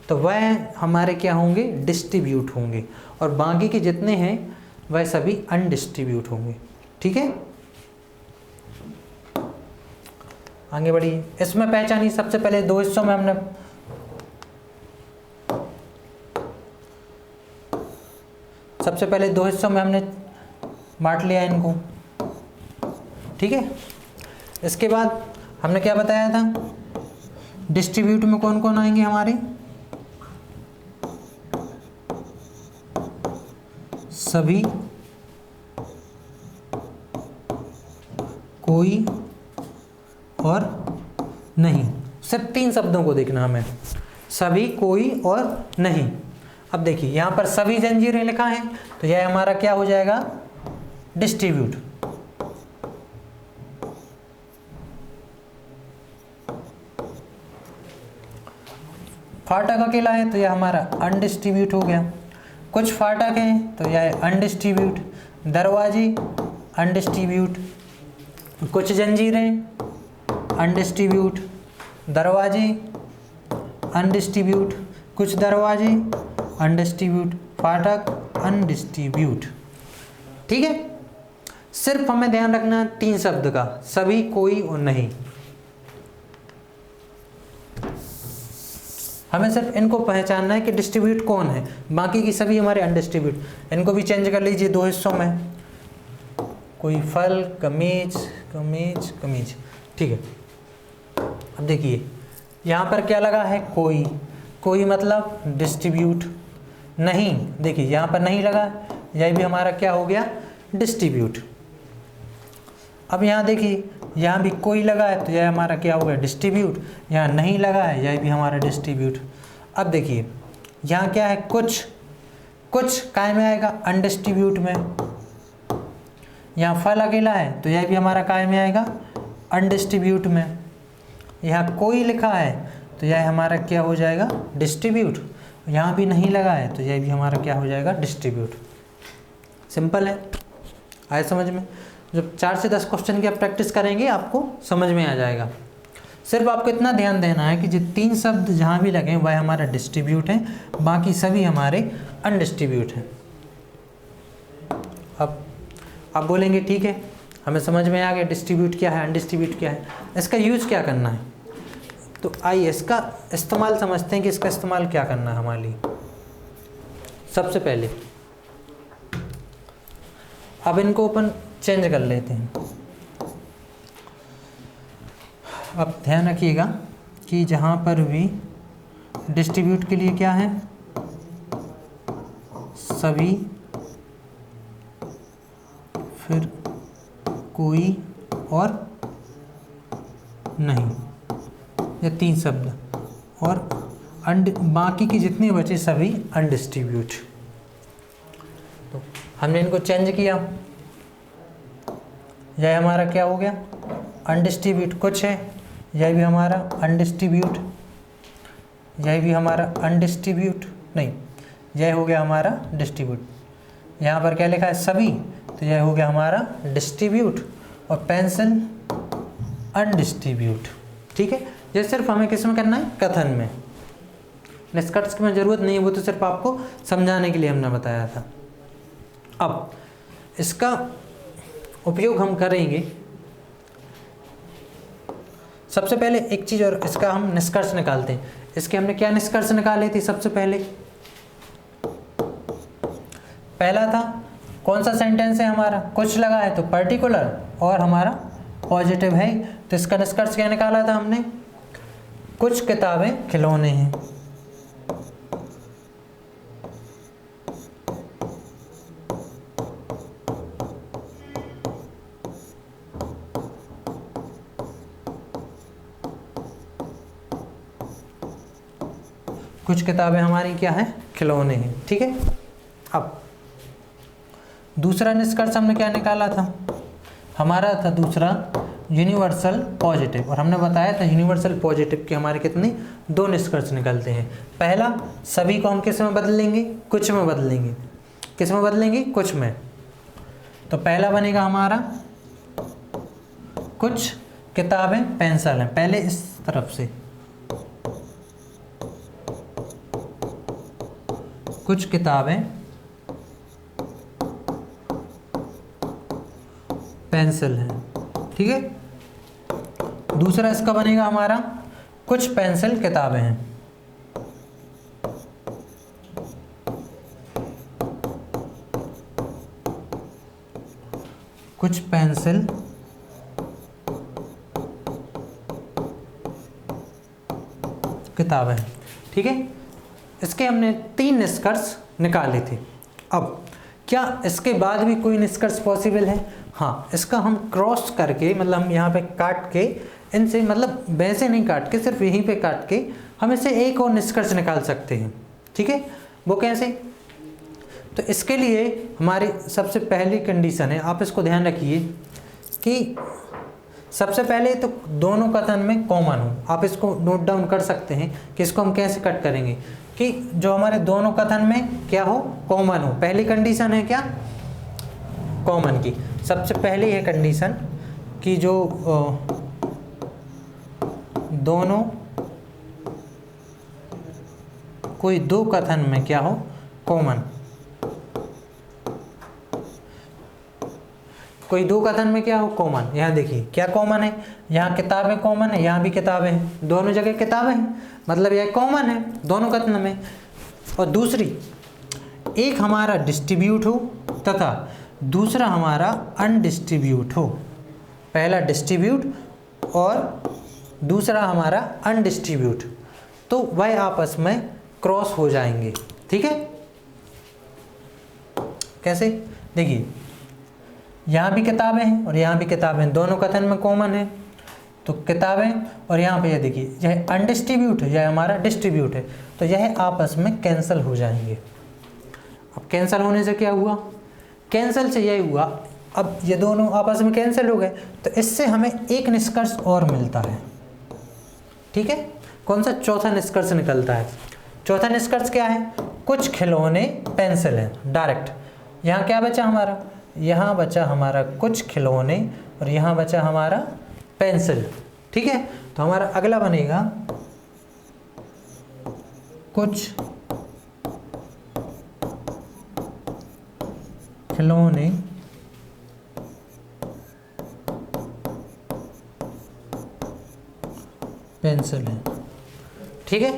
Speaker 1: तो वह हमारे क्या होंगे? डिस्ट्रीब्यूट होंगे। और बाकी के जितने हैं वह सभी अनडिस्ट्रीब्यूट होंगे, ठीक है। आगे बढ़िए, इसमें पहचानिए। सबसे पहले दो हिस्सों में हमने बांट लिया इनको, ठीक है। इसके बाद हमने क्या बताया था? डिस्ट्रीब्यूट में कौन कौन आएंगे हमारे? सभी, कोई और नहीं। सिर्फ तीन शब्दों को देखना हमें, सभी, कोई और नहीं। अब देखिए, यहाँ पर सभी जंजीरें लिखा है तो यह हमारा क्या हो जाएगा? डिस्ट्रीब्यूट। फाटक अकेला है तो यह हमारा अनडिस्ट्रीब्यूट हो गया। कुछ फाटक हैं तो यह अनडिस्ट्रीब्यूट। दरवाजे अनडिस्ट्रीब्यूट, कुछ जंजीरें अनडिस्ट्रीब्यूट, दरवाजे अनडिस्ट्रीब्यूट, कुछ दरवाजे अनडिस्ट्रीब्यूट, फाटक अनडिस्ट्रीब्यूट। ठीक है, सिर्फ हमें ध्यान रखना 3 शब्द का, सभी, कोई और नहीं। हमें सिर्फ इनको पहचानना है कि डिस्ट्रीब्यूट कौन है, बाकी की सभी हमारे अनडिस्ट्रीब्यूट। इनको भी चेंज कर लीजिए 2 हिस्सों में, कोई फल, कमीज, कमीज, कमीज। ठीक है, अब देखिए यहाँ पर क्या लगा है, कोई, कोई मतलब डिस्ट्रीब्यूट। नहीं, देखिए यहाँ पर नहीं लगा, यह भी हमारा क्या हो गया, डिस्ट्रीब्यूट। अब यहाँ देखिए यहाँ भी कोई लगा है तो यह हमारा क्या हो गया, डिस्ट्रीब्यूट। यहाँ नहीं लगा है, यह भी हमारा डिस्ट्रीब्यूट। अब देखिए यहाँ क्या है, कुछ, कुछ काय में आएगा, अनडिस्ट्रीब्यूट में। यहाँ फल अकेला है तो यह भी हमारा काय में आएगा, अनडिस्ट्रीब्यूट में। यहाँ कोई लिखा है तो यह हमारा क्या हो जाएगा, डिस्ट्रीब्यूट। यहाँ भी नहीं लगा है तो यह भी हमारा क्या हो जाएगा, डिस्ट्रीब्यूट। सिंपल है, आए समझ में। जब 4 से 10 क्वेश्चन की आप प्रैक्टिस करेंगे आपको समझ में आ जाएगा। सिर्फ आपको इतना ध्यान देना है कि जो 3 शब्द जहाँ भी लगे वह हमारा डिस्ट्रीब्यूट है, बाकी सभी हमारे अनडिस्ट्रीब्यूट हैं। अब आप बोलेंगे ठीक है, हमें समझ में आ गया डिस्ट्रीब्यूट क्या है, अनडिस्ट्रीब्यूट क्या है, इसका यूज क्या करना है। तो आइए इसका इस्तेमाल समझते हैं कि इसका इस्तेमाल क्या करना है हमारे लिए। सबसे पहले अब इनको अपन चेंज कर लेते हैं। अब ध्यान रखिएगा कि जहाँ पर भी डिस्ट्रीब्यूट के लिए क्या है, सभी, फिर कोई और नहीं, ये 3 शब्द, और बाकी के जितने बचे सभी अनडिस्ट्रीब्यूट। तो हमने इनको चेंज किया, यह हमारा क्या हो गया, अनडिस्ट्रीब्यूट। कुछ है, यह भी हमारा अनडिस्ट्रीब्यूट, यह भी हमारा अनडिस्ट्रीब्यूट, नहीं यह हो गया हमारा डिस्ट्रीब्यूट। यहाँ पर क्या लिखा है, सभी, तो यह हो गया हमारा डिस्ट्रीब्यूट, और पेंसिल अनडिस्ट्रीब्यूट। ठीक है, ये सिर्फ हमें किस में करना है, कथन में। निष्कर्ष की में ज़रूरत नहीं है, वो तो सिर्फ आपको समझाने के लिए हमने बताया था। अब इसका उपयोग हम करेंगे, सबसे पहले एक चीज़ और, इसका हम निष्कर्ष निकालते हैं। इसके हमने क्या निष्कर्ष निकाले थे, सबसे पहले पहला था कौन सा सेंटेंस है हमारा, कुछ लगा है तो पर्टिकुलर, और हमारा पॉजिटिव है, तो इसका निष्कर्ष क्या निकाला था हमने, कुछ किताबें खिलौने हैं। कुछ किताबें हमारी क्या है, खिलौने हैं। ठीक है, अब दूसरा निष्कर्ष हमने क्या निकाला था, हमारा था दूसरा यूनिवर्सल पॉजिटिव, और हमने बताया था यूनिवर्सल पॉजिटिव के हमारे कितने, 2 निष्कर्ष निकलते हैं। पहला, सभी को हम किस में बदलेंगे, कुछ में बदलेंगे। किस में बदलेंगे, कुछ में। तो पहला बनेगा हमारा कुछ किताबें पेंसिल हैं, पहले इस तरफ से, कुछ किताबें पेंसिल हैं। ठीक है, दूसरा इसका बनेगा हमारा कुछ पेंसिल किताबें हैं। कुछ पेंसिल किताबें हैं। ठीक है, इसके हमने 3 निष्कर्ष निकाले थे। अब क्या इसके बाद भी कोई निष्कर्ष पॉसिबल है, हाँ, इसका हम क्रॉस करके, मतलब हम यहाँ पे काट के इनसे, मतलब वैसे नहीं काट के, सिर्फ यहीं पे काट के हम इसे एक और निष्कर्ष निकाल सकते हैं। ठीक है, वो कैसे, तो इसके लिए हमारी सबसे पहली कंडीशन है, आप इसको ध्यान रखिए कि सबसे पहले तो दोनों कथन में कॉमन हो। आप इसको नोट डाउन कर सकते हैं कि इसको हम कैसे कट करेंगे, कि जो हमारे दोनों कथन में क्या हो, कॉमन हो। पहली कंडीशन है क्या, कॉमन की। सबसे पहले ये कंडीशन कि जो दोनों कोई दो कथन में क्या हो, कॉमन, कोई दो कथन में क्या हो, कॉमन। यहाँ देखिए क्या कॉमन है, यहाँ किताबें कॉमन है, यहाँ भी किताबें हैं, दोनों जगह किताबें हैं, मतलब यह कॉमन है दोनों कथन में। और दूसरी, एक हमारा डिस्ट्रीब्यूट हो तथा दूसरा हमारा अनडिस्ट्रीब्यूट हो। पहला डिस्ट्रीब्यूट और दूसरा हमारा अनडिस्ट्रीब्यूट, तो वह आपस में क्रॉस हो जाएंगे। ठीक है, कैसे, देखिए यहाँ भी किताबें हैं और यहाँ भी किताबें, दोनों कथन में कॉमन है, तो किताबें, और यहाँ पे यह देखिए यह अनडिस्ट्रीब्यूट है, यह हमारा डिस्ट्रीब्यूट है, तो यह आपस में कैंसिल हो जाएंगे। अब कैंसिल होने से क्या हुआ, कैंसिल से यही हुआ, अब ये दोनों आपस में कैंसिल हो गए, तो इससे हमें एक निष्कर्ष और मिलता है। ठीक है, कौन सा, चौथा निष्कर्ष निकलता है। चौथा निष्कर्ष क्या है, कुछ खिलौने पेंसिल हैं। डायरेक्ट यहाँ क्या बचा हमारा, यहाँ बचा हमारा कुछ खिलौने और यहाँ बचा हमारा पेंसिल। ठीक है, तो हमारा अगला बनेगा कुछ खिलौने पेंसिल है। ठीक है,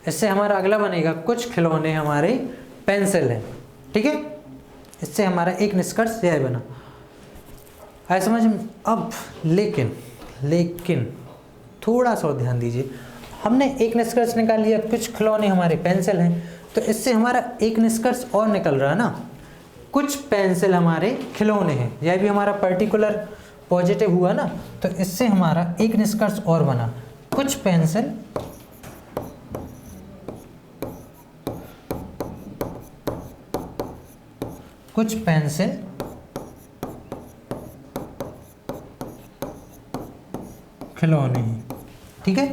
Speaker 1: इससे हमारा अगला बनेगा कुछ खिलौने हमारे पेंसिल हैं। ठीक है, इससे हमारा एक निष्कर्ष यह बना। आए समझ में। अब लेकिन थोड़ा सा ध्यान दीजिए, हमने एक निष्कर्ष निकाल लिया कुछ खिलौने हमारे पेंसिल हैं, तो इससे हमारा एक निष्कर्ष और निकल रहा है ना, कुछ पेंसिल हमारे खिलौने हैं, यह भी हमारा पर्टिकुलर पॉजिटिव हुआ ना, तो इससे हमारा एक निष्कर्ष और बना, कुछ पेंसिल खिलौने हैं। ठीक है,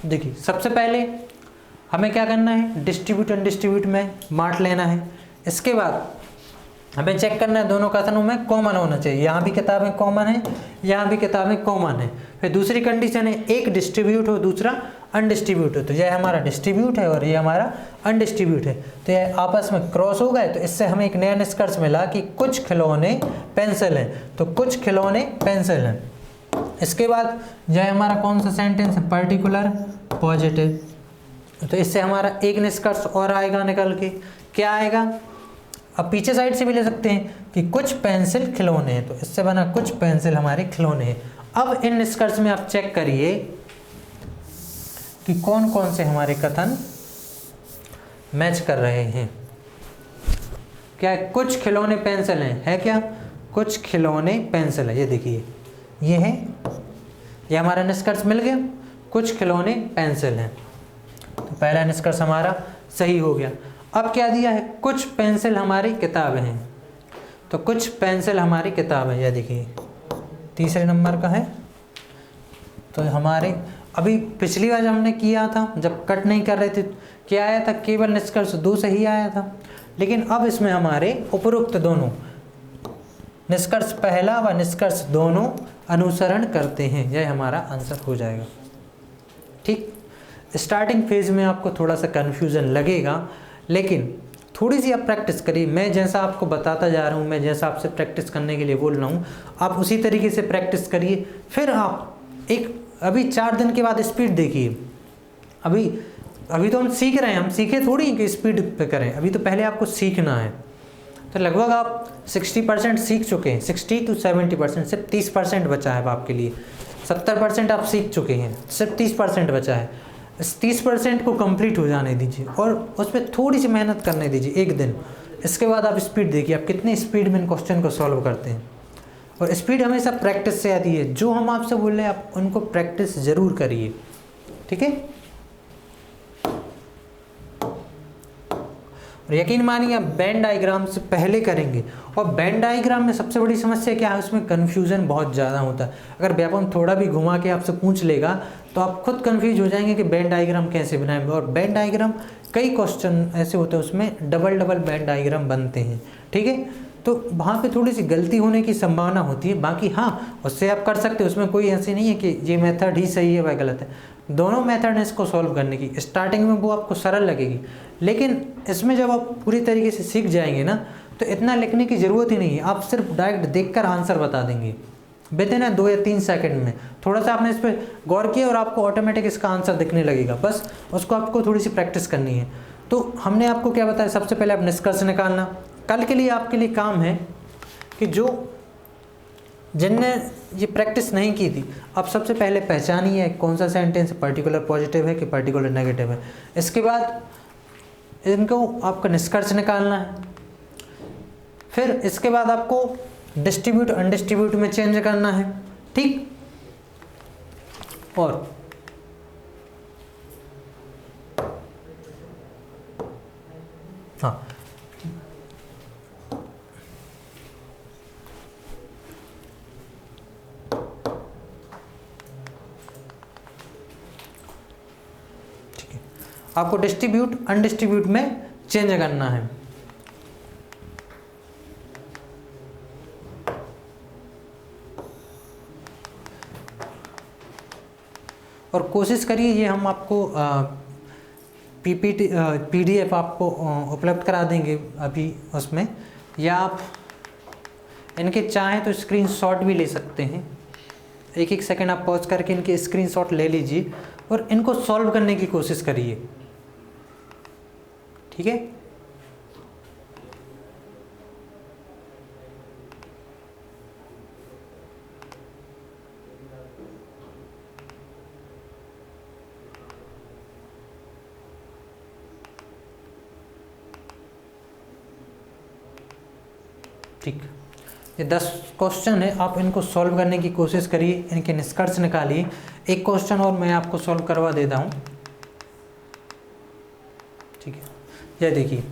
Speaker 1: देखिए सबसे पहले हमें क्या करना है, डिस्ट्रीब्यूट अनडिस्ट्रीब्यूट में बांट लेना है। इसके बाद हमें चेक करना है दोनों कथनों में कॉमन होना चाहिए, यहाँ भी किताबें कॉमन है, यहाँ भी किताबें कॉमन है। फिर दूसरी कंडीशन है एक डिस्ट्रीब्यूट हो दूसरा अनडिस्ट्रीब्यूट हो, तो यह हमारा डिस्ट्रीब्यूट है और ये हमारा अनडिस्ट्रीब्यूट है, तो यह आपस में क्रॉस हो गए, तो इससे हमें एक नया निष्कर्ष मिला कि कुछ खिलौने पेंसिल हैं, तो कुछ खिलौने पेंसिल हैं। इसके बाद यह हमारा कौन सा सेंटेंस है, पर्टिकुलर पॉजिटिव, तो इससे हमारा एक निष्कर्ष और आएगा निकल के, क्या आएगा, अब पीछे साइड से भी ले सकते हैं कि कुछ पेंसिल खिलौने हैं, तो इससे बना कुछ पेंसिल हमारे खिलौने हैं। अब इन निष्कर्ष में आप चेक करिए कि कौन कौन से हमारे कथन मैच कर रहे हैं। क्या है, कुछ खिलौने पेंसिल हैं, है क्या, कुछ खिलौने पेंसिल है, ये देखिए ये है, ये हमारा निष्कर्ष मिल गया, कुछ खिलौने पेंसिल हैं, तो पहला निष्कर्ष हमारा सही हो गया। अब क्या दिया है, कुछ पेंसिल हमारी किताबें हैं, तो कुछ पेंसिल हमारी किताबें, यह देखिए तीसरे नंबर का है। तो हमारे अभी पिछली बार जब हमने किया था, जब कट नहीं कर रहे थे, क्या आया था, केवल निष्कर्ष 2 सही आया था, लेकिन अब इसमें हमारे उपरोक्त दोनों निष्कर्ष पहला व निष्कर्ष दोनों अनुसरण करते हैं, यह हमारा आंसर हो जाएगा। ठीक, स्टार्टिंग फेज में आपको थोड़ा सा कन्फ्यूज़न लगेगा, लेकिन थोड़ी सी आप प्रैक्टिस करिए। मैं जैसा आपको बताता जा रहा हूँ, मैं जैसा आपसे प्रैक्टिस करने के लिए बोल रहा हूँ, आप उसी तरीके से प्रैक्टिस करिए। फिर आप अभी 4 दिन के बाद स्पीड देखिए। अभी तो हम सीख रहे हैं, हम सीखे थोड़ी कि स्पीड पे करें, अभी तो पहले आपको सीखना है। तो लगभग आप 60% सीख चुके हैं, 60 to 70%, सिर्फ 30% बचा है आपके लिए। 70% आप सीख चुके हैं, सिर्फ 30% बचा है। इस 30% को कंप्लीट हो जाने दीजिए और उस पर थोड़ी सी मेहनत करने दीजिए एक दिन। इसके बाद आप स्पीड देखिए, आप कितनी स्पीड में इन क्वेश्चन को सॉल्व करते हैं। और स्पीड हमेशा प्रैक्टिस से आती है, जो हम आपसे बोल रहे हैं आप उनको प्रैक्टिस ज़रूर करिए। ठीक है, और यकीन मानिए आप वेन डायग्राम से पहले करेंगे। और वेन डायग्राम में सबसे बड़ी समस्या क्या है, उसमें कन्फ्यूज़न बहुत ज़्यादा होता है। अगर व्यापम थोड़ा भी घुमा के आपसे पूछ लेगा तो आप खुद कन्फ्यूज हो जाएंगे कि वेन डायग्राम कैसे बनाएंगे। और वेन डायग्राम कई क्वेश्चन ऐसे होते हैं उसमें डबल वेन डायग्राम बनते हैं, ठीक है। तो वहाँ पे थोड़ी सी गलती होने की संभावना होती है। बाकी हाँ, उससे आप कर सकते हो, उसमें कोई ऐसी नहीं है कि ये मेथड ही सही है वह गलत है। दोनों मेथड हैं इसको सॉल्व करने की। स्टार्टिंग में वो आपको सरल लगेगी, लेकिन इसमें जब आप पूरी तरीके से सीख जाएंगे ना तो इतना लिखने की ज़रूरत ही नहीं है। आप सिर्फ डायरेक्ट देखकर आंसर बता देंगे विदिन 2 या 3 सेकंड में। थोड़ा सा आपने इस पर गौर किया और आपको ऑटोमेटिक इसका आंसर दिखने लगेगा। बस उसको आपको थोड़ी सी प्रैक्टिस करनी है। तो हमने आपको क्या बताया, सबसे पहले आप निष्कर्ष निकालना। कल के लिए आपके लिए काम है कि जिनने ये प्रैक्टिस नहीं की थी, अब सबसे पहले पहचानिए कौन सा सेंटेंस पर्टिकुलर पॉजिटिव है कि पर्टिकुलर नेगेटिव है। इसके बाद इनको आपका निष्कर्ष निकालना है। फिर इसके बाद आपको डिस्ट्रीब्यूट अनडिस्ट्रीब्यूट में चेंज करना है, ठीक। और हाँ, ठीक है, आपको डिस्ट्रीब्यूट अनडिस्ट्रीब्यूट में चेंज करना है। और कोशिश करिए, ये हम आपको PDF आपको उपलब्ध करा देंगे अभी उसमें, या आप इनके चाहें तो स्क्रीनशॉट भी ले सकते हैं। 1-1 सेकंड आप पॉज करके इनके स्क्रीनशॉट ले लीजिए और इनको सॉल्व करने की कोशिश करिए, ठीक है। ठीक, ये 10 क्वेश्चन है, आप इनको सॉल्व करने की कोशिश करिए, इनके निष्कर्ष निकालिए। एक क्वेश्चन और मैं आपको सॉल्व करवा देता हूँ, ठीक है। ये देखिए,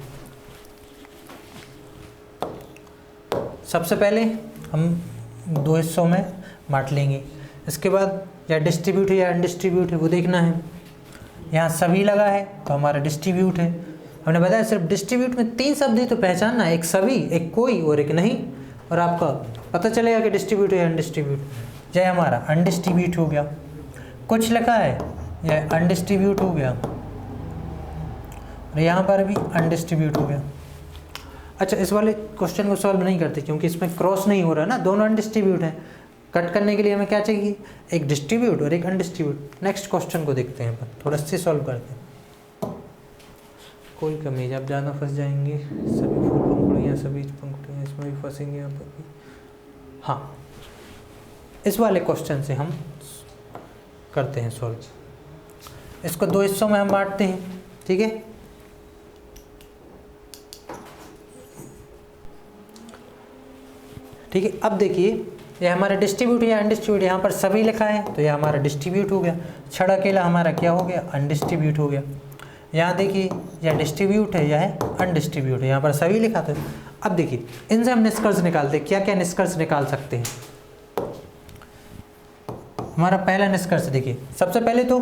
Speaker 1: सबसे पहले हम 2 हिस्सों में बांट लेंगे। इसके बाद या डिस्ट्रीब्यूट है या अनडिस्ट्रीब्यूट है वो देखना है। यहाँ सभी लगा है तो हमारा डिस्ट्रीब्यूट है। हमने बताया सिर्फ डिस्ट्रीब्यूट में 3 शब्द ही तो पहचानना है, एक सभी, एक कोई और एक नहीं, और आपका पता चलेगा कि डिस्ट्रीब्यूट है या अनडिस्ट्रीब्यूट। जय हमारा अनडिस्ट्रीब्यूट हो गया, कुछ लिखा है यह अनडिस्ट्रीब्यूट हो गया, और यहाँ पर भी अनडिस्ट्रीब्यूट हो गया। अच्छा, इस वाले क्वेश्चन को सॉल्व नहीं करते क्योंकि इसमें क्रॉस नहीं हो रहा ना, दोनों अनडिस्ट्रीब्यूट हैं। कट करने के लिए हमें क्या चाहिए, एक डिस्ट्रीब्यूट और एक अनडिस्ट्रीब्यूट। नेक्स्ट क्वेश्चन को देखते हैं अपन, थोड़ा से सॉल्व करते हैं। कोई कमी, जब ज़्यादा फंस जाएंगे, सभी फूल पंखुड़ियाँ, सभी पंखुड़ियाँ इसमें भी फंसेंगे यहाँ पर भी। हाँ, इस वाले क्वेश्चन से हम करते हैं सॉल्व। इसको 2 हिस्सों में हम बांटते हैं, ठीक है। ठीक है, अब देखिए ये हमारा डिस्ट्रीब्यूट या अनडिस्ट्रीब्यूट, यहाँ पर सभी लिखा है तो यह हमारा डिस्ट्रीब्यूट हो गया। छड़ अकेला हमारा क्या हो गया, अनडिस्ट्रीब्यूट हो गया। यहाँ देखिए यह डिस्ट्रीब्यूट है, यह है अनडिस्ट्रीब्यूट है, यहाँ पर सभी लिखा था। अब देखिए इनसे हम निष्कर्ष निकालते हैं, क्या क्या निष्कर्ष निकाल सकते हैं। हमारा पहला निष्कर्ष देखिए, सबसे पहले तो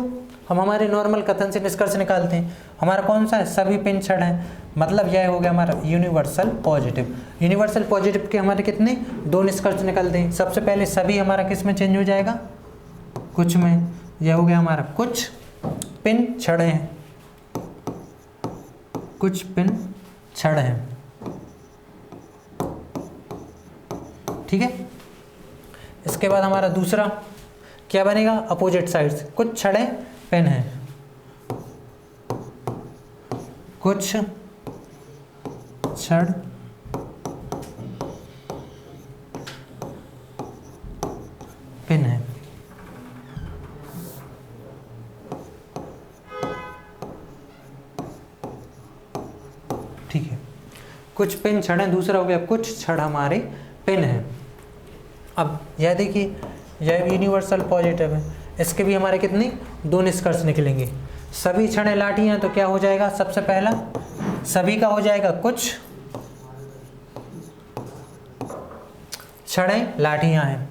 Speaker 1: हम हमारे नॉर्मल कथन से निष्कर्ष निकालते हैं। हमारा कौन सा है, सभी पिन छड़ हैं, मतलब यह हो गया हमारा यूनिवर्सल पॉजिटिव। यूनिवर्सल पॉजिटिव के हमारे कितने, 2 निष्कर्ष निकलते हैं। सबसे पहले सभी हमारा किस में चेंज हो जाएगा, कुछ में। यह हो गया हमारा कुछ पिन छड़ हैं, कुछ पिन छड़ हैं, ठीक है। इसके बाद हमारा दूसरा क्या बनेगा, अपोजिट साइड्स, कुछ छड़े पेन है, कुछ छड़ पेन है, ठीक है। कुछ पेन छड़ हैं, दूसरा हो गया कुछ छड़ हमारे पेन है। अब यह देखिए यह यूनिवर्सल पॉजिटिव है, इसके भी हमारे कितने, 2 निष्कर्ष निकलेंगे। सभी छड़ें लाठी हैं तो क्या हो जाएगा, सबसे पहला सभी का हो जाएगा कुछ छड़ें लाठियां हैं।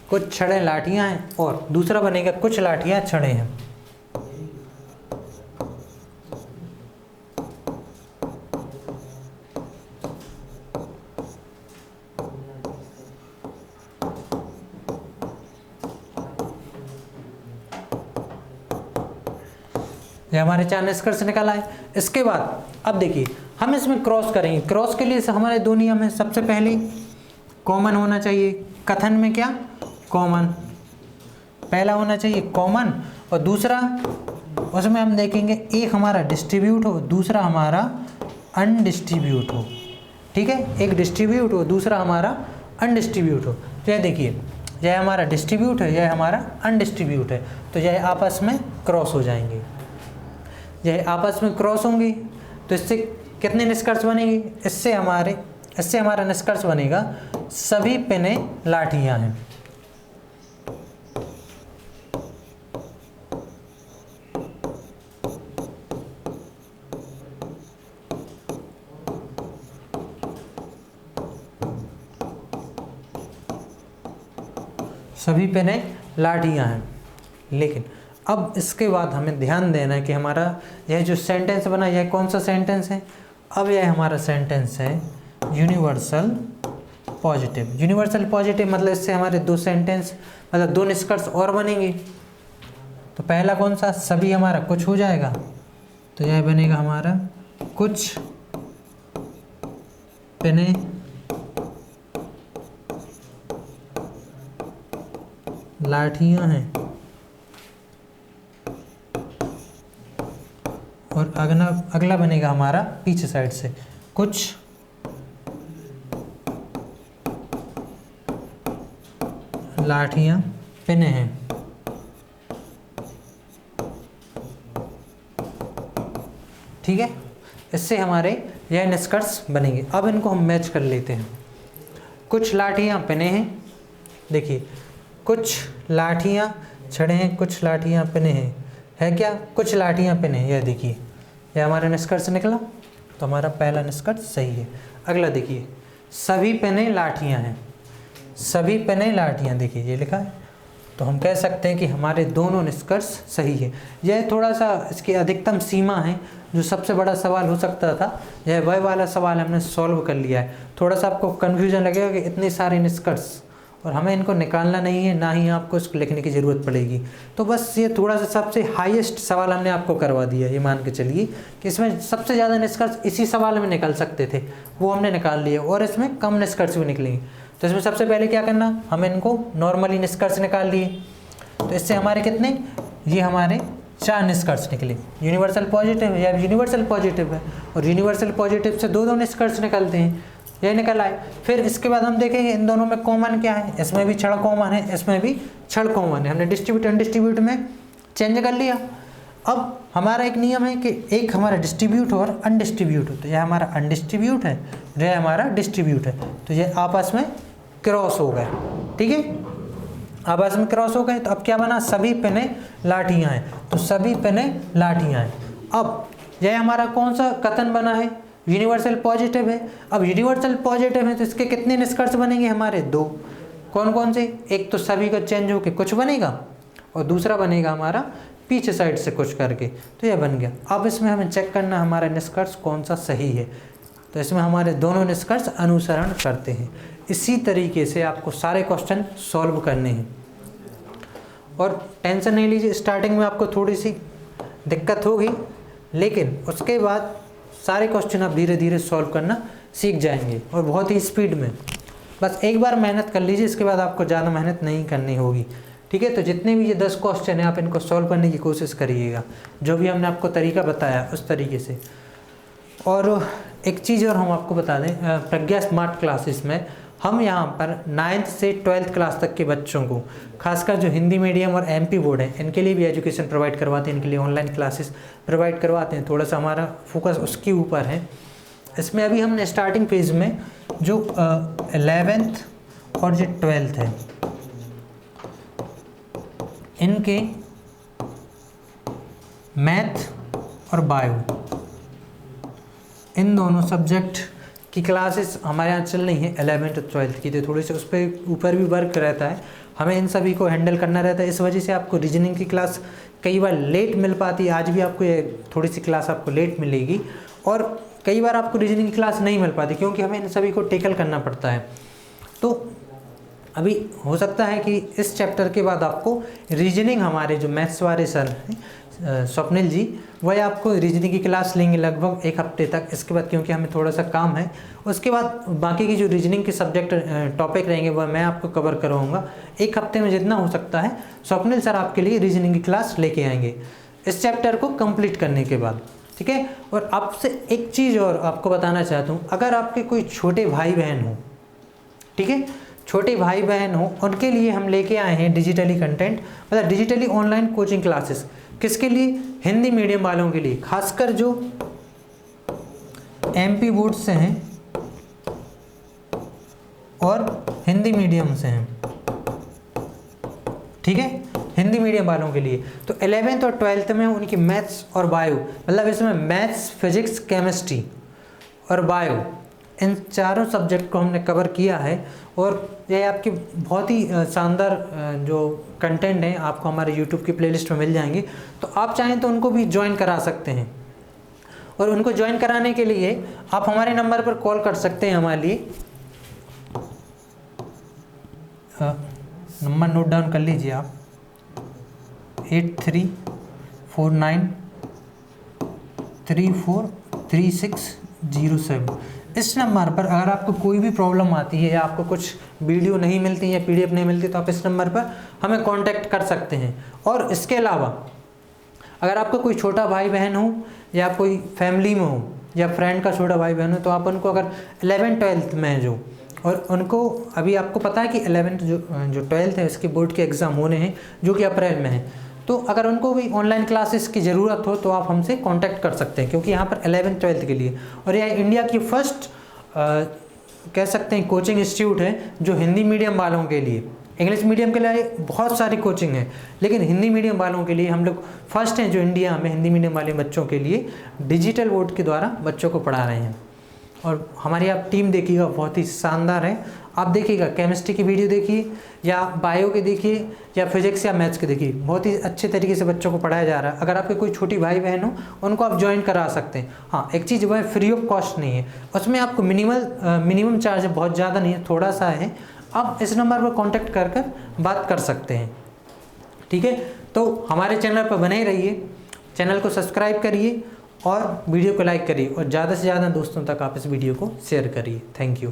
Speaker 1: कुछ छड़ें लाठियां हैं और दूसरा बनेगा कुछ लाठियां छड़ें हैं। ये हमारे 4 निष्कर्ष निकल आए। इसके बाद अब देखिए हम इसमें क्रॉस करेंगे। क्रॉस के लिए हमारे 2 नियम हैं। सबसे पहले कॉमन होना चाहिए। कथन में क्या कॉमन, पहला होना चाहिए कॉमन और दूसरा उसमें हम देखेंगे एक हमारा डिस्ट्रीब्यूट हो, दूसरा हमारा अनडिस्ट्रीब्यूट हो। ठीक है, एक डिस्ट्रीब्यूट हो, दूसरा हमारा अनडिस्ट्रीब्यूट हो। तो यह देखिए, यह हमारा डिस्ट्रीब्यूट है, यह हमारा अनडिस्ट्रीब्यूट है, तो यह आपस में क्रॉस हो जाएंगे। यह आपस में क्रॉस होंगी तो इससे कितने निष्कर्ष बनेंगे? इससे हमारा निष्कर्ष बनेगा सभी पेनें लाठियां हैं। सभी पेनें लाठियां हैं। लेकिन अब इसके बाद हमें ध्यान देना है कि हमारा यह जो सेंटेंस बना, यह कौन सा सेंटेंस है? अब यह हमारा सेंटेंस है यूनिवर्सल पॉजिटिव। यूनिवर्सल पॉजिटिव मतलब इससे हमारे 2 सेंटेंस मतलब 2 निष्कर्ष और बनेंगे। तो पहला कौन सा? सभी हमारा कुछ हो जाएगा, तो यह बनेगा हमारा कुछ पेनें लाठियां हैं। और अगला बनेगा हमारा पीछे साइड से कुछ लाठियां पेनें हैं। ठीक है, इससे हमारे यह निष्कर्ष बनेंगे। अब इनको हम मैच कर लेते हैं। कुछ लाठियां पेनें हैं, देखिए कुछ लाठियां छड़े हैं, कुछ लाठियां पेनें हैं, है क्या? कुछ लाठियां पेनें। यह देखिए, यह हमारा निष्कर्ष निकला, तो हमारा पहला निष्कर्ष सही है। अगला देखिए, सभी पेनें लाठियां हैं। सभी पेनें लाठियां, देखिए ये लिखा है, तो हम कह सकते हैं कि हमारे दोनों निष्कर्ष सही है। यह थोड़ा सा इसकी अधिकतम सीमा है। जो सबसे बड़ा सवाल हो सकता था, यह वह वाला सवाल हमने सॉल्व कर लिया है। थोड़ा सा आपको कन्फ्यूजन लगेगा कि इतने सारे निष्कर्ष और हमें इनको निकालना नहीं है, ना ही आपको इसको लिखने की ज़रूरत पड़ेगी। तो बस ये थोड़ा सा सबसे हाईएस्ट सवाल हमने आपको करवा दिया। ये मान के चलिए कि इसमें सबसे ज़्यादा निष्कर्ष इसी सवाल में निकल सकते थे, वो हमने निकाल लिए, और इसमें कम निष्कर्ष भी निकलेंगे। तो इसमें सबसे पहले क्या करना, हमें इनको नॉर्मली निष्कर्ष निकाल लिए। तो इससे हमारे कितने, ये हमारे 4 निष्कर्ष निकले। यूनिवर्सल पॉजिटिव है, या यूनिवर्सल पॉजिटिव है, और यूनिवर्सल पॉजिटिव से 2 निष्कर्ष निकलते हैं, ये निकल आए। फिर इसके बाद हम देखेंगे इन दोनों में कॉमन क्या है। इसमें भी छड़ कॉमन है, इसमें भी छड़ कॉमन है। हमने डिस्ट्रीब्यूट अनडिस्ट्रीब्यूट में चेंज कर लिया। अब हमारा एक नियम है कि एक हमारा डिस्ट्रीब्यूट और अनडिस्ट्रीब्यूट हो, तो यह हमारा अनडिस्ट्रीब्यूट है, यह हमारा डिस्ट्रीब्यूट है, तो ये आपस में क्रॉस हो गए। ठीक है, आपस में क्रॉस हो गए। तो अब क्या बना, सभी पेनें लाठियां हैं, तो सभी पेनें लाठियां हैं। अब यह हमारा कौन सा कथन बना है, यूनिवर्सल पॉजिटिव है। अब यूनिवर्सल पॉजिटिव है तो इसके कितने निष्कर्ष बनेंगे, हमारे 2। कौन कौन से, एक तो सभी का चेंज होकर कुछ बनेगा, और दूसरा बनेगा हमारा पीछे साइड से कुछ करके, तो यह बन गया। अब इसमें हमें चेक करना हमारा निष्कर्ष कौन सा सही है, तो इसमें हमारे दोनों निष्कर्ष अनुसरण करते हैं। इसी तरीके से आपको सारे क्वेश्चन सॉल्व करने हैं, और टेंशन नहीं लीजिए, स्टार्टिंग में आपको थोड़ी सी दिक्कत होगी, लेकिन उसके बाद सारे क्वेश्चन आप धीरे धीरे सॉल्व करना सीख जाएंगे, और बहुत ही स्पीड में। बस एक बार मेहनत कर लीजिए, इसके बाद आपको ज़्यादा मेहनत नहीं करनी होगी। ठीक है, तो जितने भी ये 10 क्वेश्चन हैं आप इनको सॉल्व करने की कोशिश करिएगा, जो भी हमने आपको तरीका बताया उस तरीके से। और एक चीज़ और हम आपको बता दें, प्रज्ञा स्मार्ट क्लासेस में हम यहाँ पर 9th से 12th क्लास तक के बच्चों को, खासकर जो हिंदी मीडियम और MP बोर्ड है, इनके लिए भी एजुकेशन प्रोवाइड करवाते हैं, इनके लिए ऑनलाइन क्लासेस प्रोवाइड करवाते हैं। थोड़ा सा हमारा फोकस उसके ऊपर है। इसमें अभी हमने स्टार्टिंग फेज़ में जो 11th और जो 12th है, इनके मैथ और बायो, इन दोनों सब्जेक्ट की क्लासेस हमारे यहाँ चल रही हैं 11th और 12th की, तो थोड़ी सी उस पर ऊपर भी वर्क रहता है, हमें इन सभी को हैंडल करना रहता है। इस वजह से आपको रीजनिंग की क्लास कई बार लेट मिल पाती है। आज भी आपको ये थोड़ी सी क्लास आपको लेट मिलेगी, और कई बार आपको रीजनिंग की क्लास नहीं मिल पाती क्योंकि हमें इन सभी को टेकल करना पड़ता है। तो अभी हो सकता है कि इस चैप्टर के बाद आपको रीजनिंग, हमारे जो मैथ्स वाले सर हैं स्वप्निल जी, वह आपको रीजनिंग की क्लास लेंगे लगभग 1 हफ्ते तक। इसके बाद क्योंकि हमें थोड़ा सा काम है, उसके बाद बाकी की जो रीजनिंग के सब्जेक्ट टॉपिक रहेंगे वह मैं आपको कवर करवाऊँगा। 1 हफ्ते में जितना हो सकता है स्वप्निल सर आपके लिए रीजनिंग की क्लास लेके आएंगे इस चैप्टर को कंप्लीट करने के बाद, ठीक है। और आपसे एक चीज़ और आपको बताना चाहता हूँ, अगर आपके कोई छोटे भाई बहन हो, ठीक है, छोटे भाई बहन हो, उनके लिए हम लेके आए हैं डिजिटली कंटेंट, मतलब डिजिटली ऑनलाइन कोचिंग क्लासेस। किसके लिए? हिंदी मीडियम वालों के लिए, खासकर जो एमपी बोर्ड से हैं और हिंदी मीडियम से हैं, ठीक है, हिंदी मीडियम वालों के लिए। तो 11th और 12th में उनकी मैथ्स और बायो, मतलब इसमें मैथ्स, फिजिक्स, केमिस्ट्री और बायो, इन चारों सब्जेक्ट को हमने कवर किया है। और ये आपकी बहुत ही शानदार जो कंटेंट हैं आपको हमारे यूट्यूब की प्लेलिस्ट में मिल जाएंगे, तो आप चाहें तो उनको भी ज्वाइन करा सकते हैं। और उनको ज्वाइन कराने के लिए आप हमारे नंबर पर कॉल कर सकते हैं। हमारे लिए नंबर नोट डाउन कर लीजिए आप, 8349343607। इस नंबर पर अगर आपको कोई भी प्रॉब्लम आती है या आपको कुछ वीडियो नहीं मिलती या PDF नहीं मिलती, तो आप इस नंबर पर हमें कांटेक्ट कर सकते हैं। और इसके अलावा अगर आपको कोई छोटा भाई बहन हो या कोई फैमिली में हो या फ्रेंड का छोटा भाई बहन हो, तो आप उनको अगर 11th 12th में जो, और उनको अभी आपको पता है कि 11th जो 12th है इसके बोर्ड के एग्ज़ाम होने हैं जो कि अप्रैल में है, तो अगर उनको भी ऑनलाइन क्लासेस की ज़रूरत हो तो आप हमसे कांटेक्ट कर सकते हैं, क्योंकि यहाँ पर 11th 12th के लिए, और यह इंडिया की फर्स्ट कह सकते हैं कोचिंग इंस्टीट्यूट है जो हिंदी मीडियम वालों के लिए, इंग्लिश मीडियम के लिए बहुत सारी कोचिंग है, लेकिन हिंदी मीडियम वालों के लिए हम लोग फर्स्ट हैं जो इंडिया में हिंदी मीडियम वाले बच्चों के लिए डिजिटल बोर्ड के द्वारा बच्चों को पढ़ा रहे हैं। और हमारी आप टीम देखिएगा, बहुत ही शानदार है। आप देखिएगा, केमिस्ट्री की वीडियो देखिए या बायो के देखिए या फिजिक्स या मैथ्स के देखिए, बहुत ही अच्छे तरीके से बच्चों को पढ़ाया जा रहा है। अगर आपके कोई छोटी भाई बहन हो उनको आप ज्वाइन करा सकते हैं। हाँ, एक चीज़ वह फ्री ऑफ कॉस्ट नहीं है, उसमें आपको मिनिमम चार्ज बहुत ज़्यादा नहीं है, थोड़ा सा है। आप इस नंबर पर कॉन्टैक्ट कर बात कर सकते हैं, ठीक है। तो हमारे चैनल पर बने रहिए, चैनल को सब्सक्राइब करिए और वीडियो को लाइक करिए, और ज़्यादा से ज़्यादा दोस्तों तक आप इस वीडियो को शेयर करिए। Thank you.